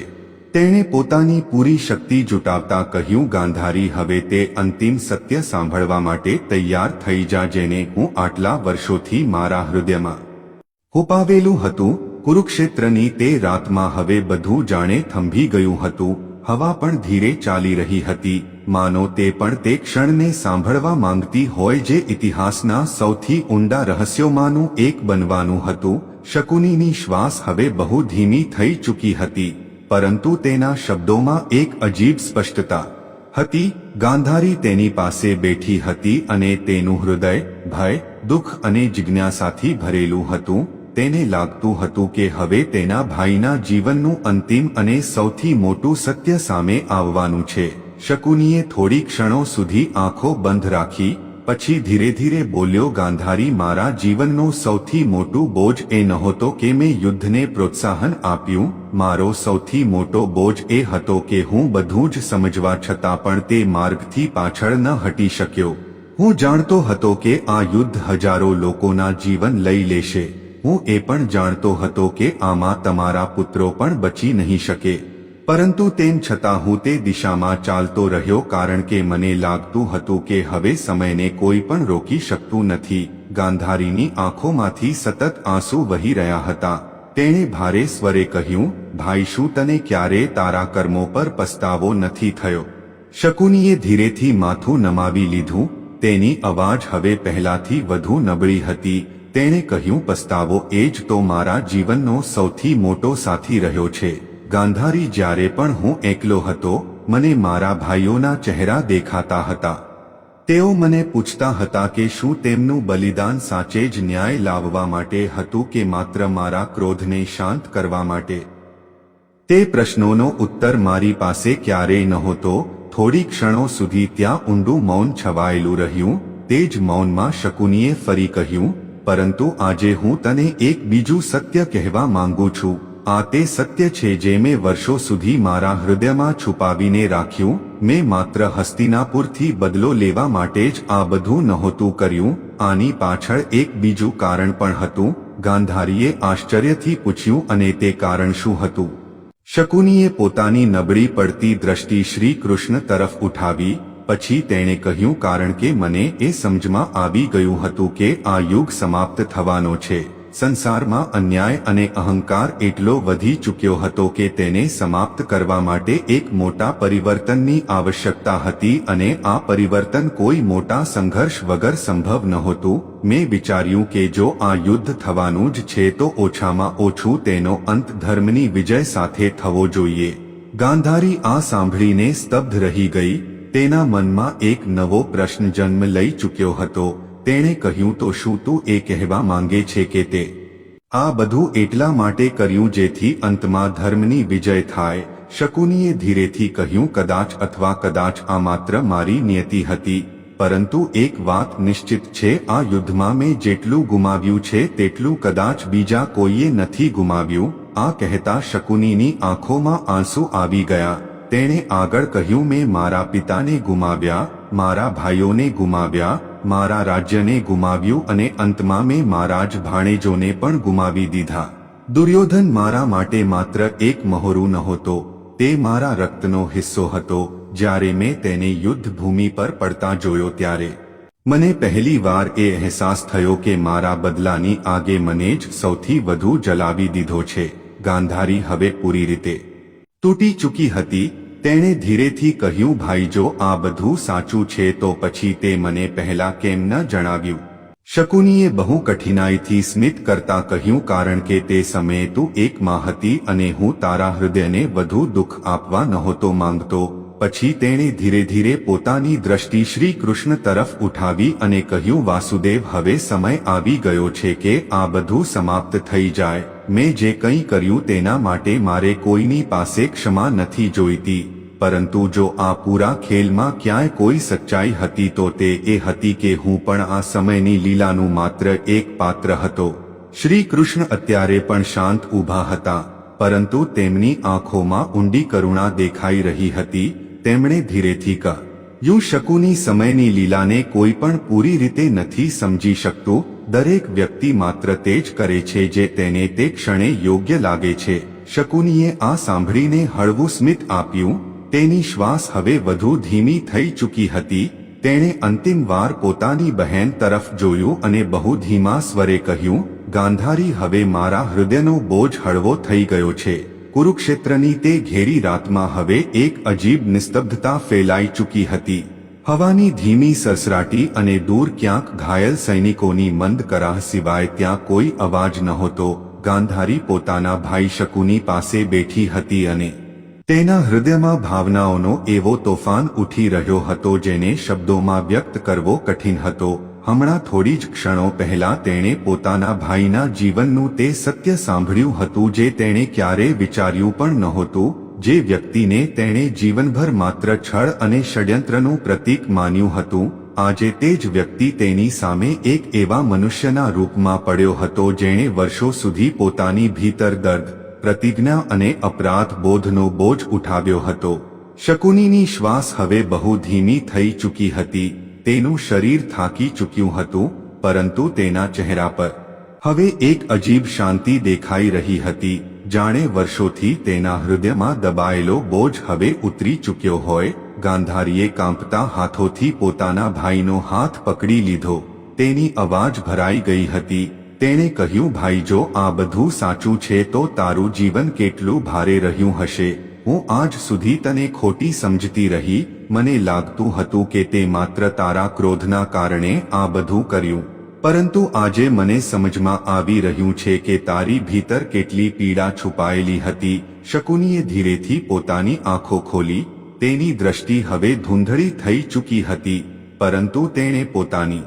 તેણે પોતાની પૂરી શક્તિ જુટાવતા કહ્યું, ગાંધારી, હવે તે અંતિમ સત્ય સાંભળવા માટે તૈયાર થઈ જા જેને હું આટલા વર્ષોથી મારા હૃદયમાં છુપાવેલું હતું. કુરુક્ષેત્રની તે રાતમાં હવે બધું જાણે થંભી ગયું હતું. હવા પણ ધીરે ચાલી રહી હતી, માનો તે પણ તે ક્ષણને સાંભળવા માંગતી હોય જે ઇતિહાસના સૌથી ઊંડા રહસ્યોમાંનું એક બનવાનું હતું. શકુનીની શ્વાસ હવે બહુ ધીમી થઈ ચૂકી હતી, પરંતુ તેના શબ્દોમાં એક અજીબ સ્પષ્ટતા હતી. ગાંધારી તેની પાસે બેઠી હતી અને તેનું હૃદય ભય, દુઃખ અને જિજ્ઞાસાથી ભરેલું હતું. તેને લાગતું હતું કે હવે તેના ભાઈના જીવનનું અંતિમ અને સૌથી મોટું સત્ય સામે આવવાનું છે. શકુનીએ થોડી ક્ષણો સુધી આંખો બંધ રાખી, પછી ધીરે ધીરે બોલ્યો, ગાંધારી, મારા જીવનનો સૌથી મોટું બોજ એ નહોતો કે મેં યુદ્ધને પ્રોત્સાહન આપ્યું. મારો સૌથી મોટો બોજ એ હતો કે હું બધું જ સમજવા છતાં પણ તે માર્ગથી પાછળ ન હટી શક્યો. હું જાણતો હતો કે આ યુદ્ધ હજારો લોકોના જીવન લઈ લેશે. હું એ પણ જાણતો હતો કે આમાં તમારા પુત્રો પણ બચી નહીં શકે. પરંતુ તેમ છતાં હું તે દિશામાં ચાલતો રહ્યો, કારણ કે મને લાગતું હતું કે હવે સમયને કોઈ પણ રોકી શકતું નથી. ગાંધારીની આંખોમાંથી સતત આંસુ વહી રહ્યા હતા. તેણે ભારે સ્વરે કહ્યું, ભાઈ, શું તને ક્યારે તારા કર્મો પર પસ્તાવો નથી થયો? શકુનીએ ધીરેથી માથું નમાવી લીધું. તેની અવાજ હવે પહેલાથી વધુ નબળી હતી. તેણે કહ્યું, પસ્તાવો એ જ તો મારા જીવનનો સૌથી મોટો સાથી રહ્યો છે. ગાંધારી, જ્યારે પણ હું એકલો હતો, મને મારા ભાઈઓના ચહેરા દેખાતા હતા. તેઓ મને પૂછતા હતા કે શું તેમનું બલિદાન સાચે જ ન્યાય લાવવા માટે હતું કે માત્ર મારા ક્રોધને શાંત કરવા માટે? તે પ્રશ્નોનો ઉત્તર મારી પાસે ક્યારેય નહોતો. થોડી ક્ષણો સુધી ત્યાં ઊંડું મૌન છવાયેલું રહ્યું. તે જ મૌનમાં શકુનીએ ફરી કહ્યું, પરંતુ આજે હું તને એક બીજું સત્ય કહેવા માંગુ છું. આ તે સત્ય છે જે મેં વર્ષો સુધી મારા હૃદયમાં છુપાવીને રાખ્યું. મેં માત્ર હસ્તિનાપુરથી બદલો લેવા માટે જ આ બધું નહોતું કર્યું. આની પાછળ એક બીજું કારણ પણ હતું. ગાંધારીએ આશ્ચર્યથી પૂછ્યું, અને તે કારણ શું હતું? શકુનીએ પોતાની નબળી પડતી દ્રષ્ટિ શ્રી કૃષ્ણ તરફ ઉઠાવી. પછી તેણે કહ્યું, કારણ કે મને એ સમજમાં આવી ગયું હતું કે આ યુગ સમાપ્ત થવાનો છે. સંસારમાં અન્યાય અને અહંકાર એટલો વધી ચૂક્યો હતો કે તેને સમાપ્ત કરવા માટે એક મોટા પરિવર્તનની આવશ્યકતા હતી, અને આ પરિવર્તન કોઈ મોટા સંઘર્ષ વગર સંભવ નહોતું. મેં વિચાર્યું કે જો આ યુદ્ધ થવાનું જ છે તો ઓછામાં ઓછું તેનો અંત ધર્મની વિજય સાથે થવો જોઈએ. ગાંધારી આ સાંભળીને સ્તબ્ધ રહી ગઈ. તેના મનમાં એક નવો પ્રશ્ન જન્મ લઈ ચૂક્યો હતો. તેણે કહ્યું, તો શું તું એ કહેવા માંગે છે કે તે આ બધું એટલા માટે કર્યું જેથી અંતમાં ધર્મની વિજય થાય? શકુનીએ ધીરેથી કહ્યું, કદાચ, અથવા કદાચ આ માત્ર મારી નિયતિ હતી. પરંતુ એક વાત નિશ્ચિત છે, આ યુદ્ધમાં મેં જેટલું ગુમાવ્યું છે તેટલું કદાચ બીજા કોઈએ નથી ગુમાવ્યું. આ કહેતા શકુનીની આંખોમાં આંસુ આવી ગયા. તેણે આગળ કહ્યું, મેં મારા પિતાને ગુમાવ્યા, મારા ભાઈઓને ગુમાવ્યા, મારા રાજ્યને ગુમાવ્યું, અને અંતમાં મેં મારા જ ભાણેજોને પણ ગુમાવી દીધા. દુર્યોધન મારા માટે માત્ર એક મહોરું નહોતો, તે મારા રક્તનો હિસ્સો હતો. જ્યારે મેં તેને યુદ્ધ ભૂમિ પર પડતા જોયો ત્યારે મને પહેલી વાર એ અહેસાસ થયો કે મારા બદલાની આગે મને જ સૌથી વધુ જલાવી દીધો છે. ગાંધારી હવે પૂરી રીતે તૂટી ચૂકી હતી. તેણે ધીરેથી કહ્યું, ભાઈ, જો આ બધું સાચું છે તો પછી તે મને પહેલા કેમ ન જણાવ્યું? શકુનીએ બહુ કઠિનાઈથી સ્મિત કરતા કહ્યું, કારણ કે તે સમયે તું એક માં હતી અને હું તારા હૃદયને વધુ દુઃખ આપવા નહોતો માંગતો. પછી તેણે ધીરે ધીરે પોતાની દ્રષ્ટિ શ્રી કૃષ્ણ તરફ ઉઠાવી અને કહ્યું, વાસુદેવ, હવે સમય આવી ગયો છે કે આ બધું સમાપ્ત થઈ જાય. મેં જે કંઈ કર્યું તેના માટે મારે કોઈની પાસે ક્ષમા નથી જોઈતી. પરંતુ જો આ પૂરા ખેલમાં ક્યાંય કોઈ સચ્ચાઈ હતી તો તે એ હતી કે હું પણ આ સમયની લીલાનું માત્ર એક પાત્ર હતો. શ્રી કૃષ્ણ અત્યારે પણ શાંત ઊભા હતા, પરંતુ તેમની આંખોમાં ઊંડી કરુણા દેખાઈ રહી હતી. તેમણે ધીરેથી કહ્યું, શકુની, સમયની લીલાને કોઈ પણ પૂરી રીતે નથી સમજી શકતું. દરેક વ્યક્તિ માત્ર તે જ કરે છે જે તેને તે ક્ષણે યોગ્ય લાગે છે. શકુનીએ આ સાંભળીને હળવું સ્મિત આપ્યું. તેની શ્વાસ હવે વધુ ધીમી થઈ ચૂકી હતી. તેણે અંતિમ વાર પોતાની બહેન તરફ જોયું અને બહુ ધીમા સ્વરે કહ્યું, ગાંધારી, હવે મારા હૃદયનો બોજ હળવો થઈ ગયો છે. કુરુક્ષેત્રની તે ઘેરી રાતમાં હવે એક અજીબ નિસ્તબ્ધતા ફેલાઈ ચૂકી હતી. હવાની ધીમી સરસરાટી અને દૂર ક્યાંક ઘાયલ સૈનિકોની મંદ કરાહ સિવાય ત્યાં કોઈ અવાજ નહોતો. ગાંધારી પોતાના ભાઈ શકુની પાસે બેઠી હતી અને તેના હૃદયમાં ભાવનાઓનો એવો તોફાન ઉઠી રહ્યો હતો જેને શબ્દોમાં વ્યક્ત કરવો કઠિન હતો. હમણાં થોડી જ ક્ષણો પહેલા તેણે પોતાના ભાઈના જીવનનું તે સત્ય સાંભળ્યું હતું જે તેણે ક્યારેય વિચાર્યું પણ નહોતું. જે વ્યક્તિને તેણે જીવનભર માત્ર છળ અને ષડયંત્રનું પ્રતીક માન્યું હતું, આજે તે જ વ્યક્તિ તેની સામે એક એવા મનુષ્યના રૂપમાં પડ્યો હતો જેણે વર્ષો સુધી પોતાની ભીતર દર્દ, પ્રતિજ્ઞા અને અપરાધ બોધનો બોજ ઉઠાવ્યો હતો. શકુનીની શ્વાસ હવે બહુ ધીમી થઈ ચૂકી હતી. તેનું શરીર થાકી ચૂક્યું હતું, પરંતુ તેના ચહેરા પર હવે એક અજીબ શાંતિ દેખાઈ રહી હતી, જાણે વર્ષોથી તેના હૃદયમાં દબાયેલો બોજ હવે ઉતરી ચૂક્યો હોય. ગાંધારીએ કાંપતા હાથોથી પોતાના ભાઈનો હાથ પકડી લીધો. તેની અવાજ ભરાઈ ગઈ હતી. તેણે કહ્યું, ભાઈ, જો આ બધું સાચું છે તો તારું જીવન કેટલું ભારે રહ્યું હશે. હું આજ સુધી તને ખોટી સમજતી રહી. મને લાગતું હતું કે તે માત્ર તારા ક્રોધના કારણે આ બધું કર્યું, પરંતુ આજે મને સમજમાં આવી રહ્યું છે કે તારી ભીતર કેટલી પીડા છુપાયેલી હતી. શકુનીએ ધીરેથી પોતાની આંખો ખોલી. તેની દ્રષ્ટિ હવે ધૂંધળી થઈ ચૂકી હતી, પરંતુ તેણે પોતાની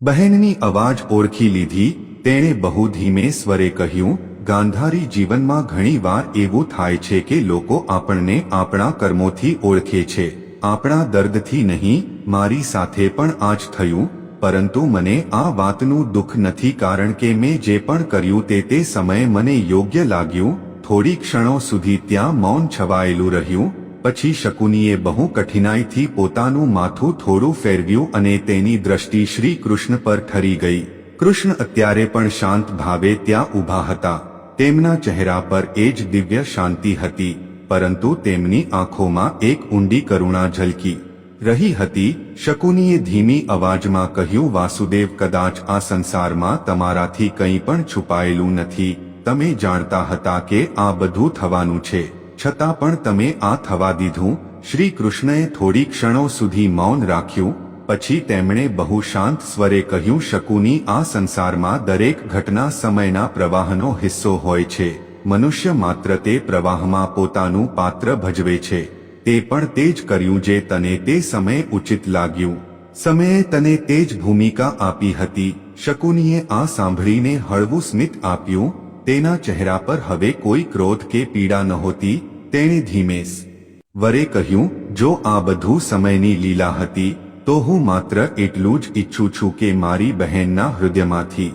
બહેનની અવાજ ઓળખી લીધી. તેણે બહુ ધીમે સ્વરે કહ્યું, ગાંધારી, જીવનમાં ઘણીવાર એવું થાય છે કે લોકો આપણને આપણા કર્મોથી ઓળખે છે, આપણા દર્દથી નહીં. મારી સાથે પણ આ જ થયું, પરંતુ મને આ વાતનું દુઃખ નથી કારણ કે મેં જે પણ કર્યું તે સમયે મને યોગ્ય લાગ્યું. થોડી ક્ષણો સુધી ત્યાં મૌન છવાયેલું રહ્યું. પછી શકુનીએ બહુ કઠિનાઈથી પોતાનું માથું થોડું ફેરવ્યું અને તેની દ્રષ્ટિ શ્રી કૃષ્ણ પર ઠરી ગઈ. કૃષ્ણ અત્યારે પણ શાંત ભાવે ત્યાં ઊભા હતા. તેમના ચહેરા પર એ જ દિવ્ય શાંતિ હતી, પરંતુ તેમની આંખોમાં એક ઊંડી કરુણા ઝલકી રહી હતી. શકુનીએ ધીમી અવાજમાં કહ્યું, વાસુદેવ, કદાચ આ સંસારમાં તમારાથી કંઈ પણ છુપાયેલું નથી. તમે જાણતા હતા કે આ બધું થવાનું છે, છતાં પણ તમે આ થવા દીધું. શ્રી કૃષ્ણએ થોડી ક્ષણો સુધી મૌન રાખ્યું. પછી તેમણે બહુ શાંત સ્વરે કહ્યું, શકુની, આ સંસારમાં દરેક ઘટના સમયના પ્રવાહનો હિસ્સો હોય છે. મનુષ્ય માત્ર તે પ્રવાહમાં પોતાનું પાત્ર ભજવે છે. તે પણ તે જ કર્યું જે તને તે સમયે ઉચિત લાગ્યું. સમયે તને તે જ ભૂમિકા આપી હતી. શકુનીએ આ સાંભળીને હળવું સ્મિત આપ્યું. તેના ચહેરા પર હવે કોઈ ક્રોધ કે પીડા નહોતી. તેણે ધીમે સ્વરે કહ્યું, જો આ બધું સમયની લીલા હતી તો હું માત્ર એટલું જ ઈચ્છું છું કે મારી બહેનના હૃદયમાંથી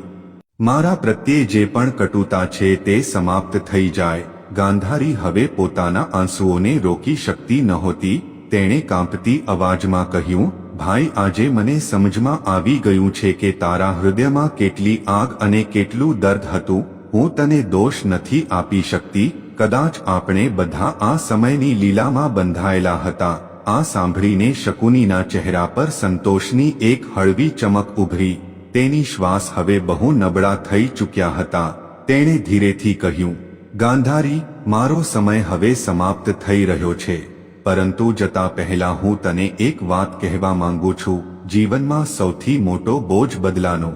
મારા પ્રત્યે જે પણ કટુતા છે તે સમાપ્ત થઈ જાય. ગાંધારી હવે પોતાના આંસુઓને રોકી શકતી નહોતી. તેણે કાંપતી અવાજમાં કહ્યું, ભાઈ, આજે મને સમજમાં આવી ગયું છે કે તારા હૃદયમાં કેટલી આગ અને કેટલું દર્દ હતું. હું તને દોષ નથી આપી શકતી. કદાચ આપણે બધા આ સમયની લીલામાં બંધાયેલા હતા. આ સાંભળીને શકુનીના ચહેરા પર સંતોષની એક હળવી ચમક ઉભરી. તેની શ્વાસ હવે બહુ નબળા થઈ ચૂક્યા હતા. તેણે ધીરેથી કહ્યું, ગાંધારી, મારો સમય હવે સમાપ્ત થઈ રહ્યો છે, પરંતુ જતા પહેલા હું તને એક વાત કહેવા માંગુ છું. જીવનમાં સૌથી મોટો બોજ બદલાનો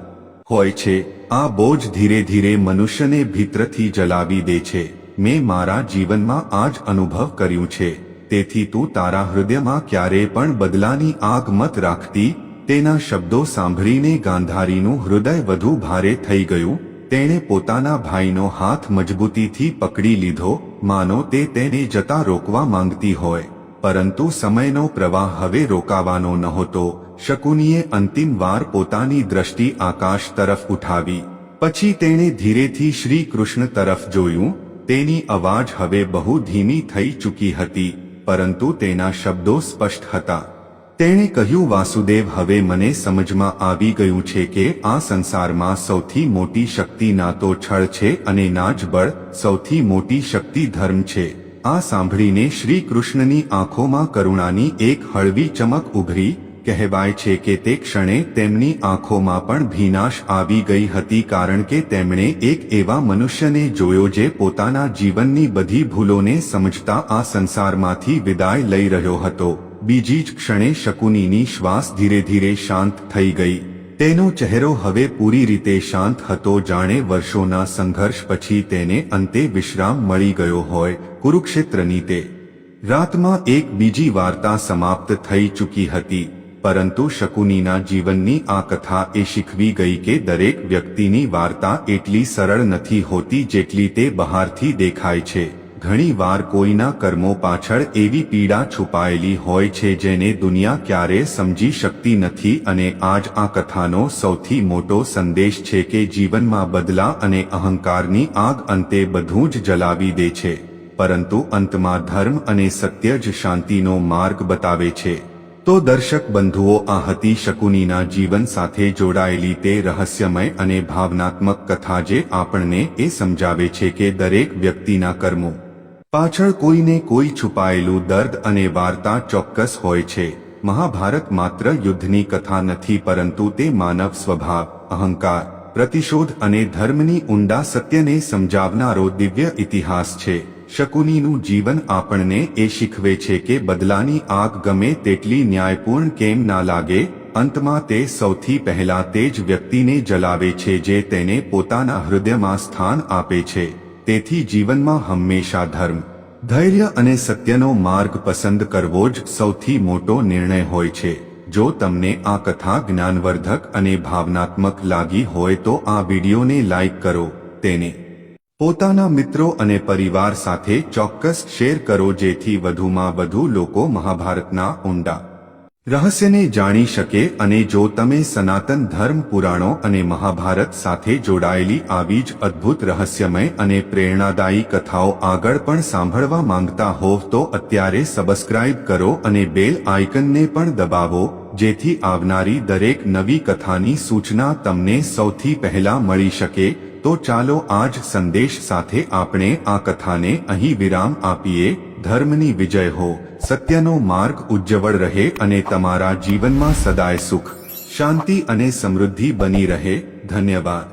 હોય છે. આ બોજ ધીરે ધીરે મનુષ્યને ભીતરથી જલાવી દે છે. મેં મારા જીવનમાં આ જ અનુભવ કર્યું છે. તેથી તું તારા હૃદયમાં ક્યારેય પણ બદલાની આગ મત રાખતી. તેના શબ્દો સાંભળીને ગાંધારીનું હૃદય વધુ ભારે થઈ ગયું. તેણે પોતાના ભાઈનો હાથ મજબૂતીથી પકડી લીધો, માનો તે તેને જતા રોકવા માંગતી હોય. પરંતુ સમયનો પ્રવાહ હવે રોકાવાનો નહોતો. શકુનીએ અંતિમ વાર પોતાની દ્રષ્ટિ આકાશ તરફ ઉઠાવી. પછી તેણે ધીરેથી શ્રી કૃષ્ણ તરફ જોયું. તેની અવાજ હવે બહુ ધીમી થઈ ચૂકી હતી, પરંતુ તેના શબ્દો સ્પષ્ટ હતા. તેણે કહ્યું, વાસુદેવ, હવે મને સમજમાં આવી ગયું છે કે આ સંસારમાં સૌથી મોટી શક્તિ ના તો છળ છે અને ના જ બળ. સૌથી મોટી શક્તિ ધર્મ છે. આ સાંભળીને શ્રી કૃષ્ણની આંખોમાં કરુણાની એક હળવી ચમક ઉભરી. કહેવાય છે કે તે ક્ષણે તેમની આંખોમાં પણ ભીનાશ આવી ગઈ હતી, કારણ કે તેમણે એક એવા મનુષ્યને જોયો જે પોતાના જીવનની બધી ભૂલોને સમજતા આ સંસારમાંથી વિદાય લઈ રહ્યો હતો. બીજી જ ક્ષણે શકુનીની શ્વાસ ધીરે ધીરે શાંત થઈ ગઈ. તેનો ચહેરો હવે પૂરી રીતે શાંત હતો, જાણે વર્ષોના સંઘર્ષ પછી તેને અંતે વિશ્રામ મળી ગયો હોય. કુરુક્ષેત્રની તે રાતમાં એક બીજી વાર્તા સમાપ્ત થઈ ચૂકી હતી, પરંતુ શકુનીના જીવનની આ કથા એ શીખવી ગઈ કે દરેક વ્યક્તિની વાર્તા એટલી સરળ નથી હોતી જેટલી તે બહારથી દેખાય છે. ઘણી વાર કોઈના કર્મો પાછળ એવી પીડા છુપાયેલી હોય છે જેને દુનિયા ક્યારેય સમજી શકતી નથી. અને આજ આ કથાનો સૌથી મોટો સંદેશ છે કે જીવનમાં બદલા અને અહંકારની આગ અંતે બધું જ જલાવી દે છે, પરંતુ અંતમાં ધર્મ અને સત્ય જ શાંતિનો માર્ગ બતાવે છે. તો દર્શક બંધુઓ, આ હતી શકુનીના જીવન સાથે જોડાયેલી તે રહસ્યમય અને ભાવનાત્મક કથા જે આપણને એ સમજાવે છે કે દરેક વ્યક્તિના કર્મો પાછળ કોઈને કોઈ છુપાયેલું દર્દ અને વાર્તા ચોક્કસ હોય છે. મહાભારત માત્ર યુદ્ધની કથા નથી, પરંતુ તે માનવ સ્વભાવ, અહંકાર, પ્રતિશોધ અને ધર્મની ઊંડા સત્યને સમજાવનારો દિવ્ય ઇતિહાસ છે. શકુનીનું જીવન આપણને એ શીખવે છે કે બદલાની આગ ગમે તેટલી ન્યાયપૂર્ણ કેમ ના લાગે, અંતમાં તે સૌથી પહેલા તે જ વ્યક્તિને જલાવે છે જે તેને પોતાના હૃદયમાં સ્થાન આપે છે. તેથી જીવનમાં હંમેશા ધર્મ, ધૈર્ય અને સત્યનો માર્ગ પસંદ કરવો જ સૌથી મોટો નિર્ણય હોય છે. જો તમને આ કથા જ્ઞાનવર્ધક અને ભાવનાત્મક લાગી હોય તો આ વિડીયોને લાઈક કરો, તેને પોતાના મિત્રો અને પરિવાર સાથે ચોક્કસ શેર કરો જેથી વધુમાં વધુ લોકો મહાભારતના ઊંડા રહસ્યને જાણી શકે. અને જો તમે સનાતન ધર્મ, પુરાણો અને મહાભારત સાથે જોડાયેલી આવી જ અદ્ભુત રહસ્યમય અને પ્રેરણાદાયી કથાઓ આગળ પણ સાંભળવા માંગતા હોવ તો અત્યારે સબસ્ક્રાઇબ કરો અને બેલ આઇકનને પણ દબાવો, જેથી આવનારી દરેક નવી કથાની સૂચના તમને સૌથી પહેલા મળી શકે. તો ચાલો આજ સંદેશ સાથે આપણે આ કથાને અહીં વિરામ આપીએ. ધર્મની વિજય હો, સત્યનો માર્ગ ઉજ્જવળ રહે અને તમારા જીવનમાં સદાય સુખ, શાંતિ અને સમૃદ્ધિ બની રહે. ધન્યવાદ.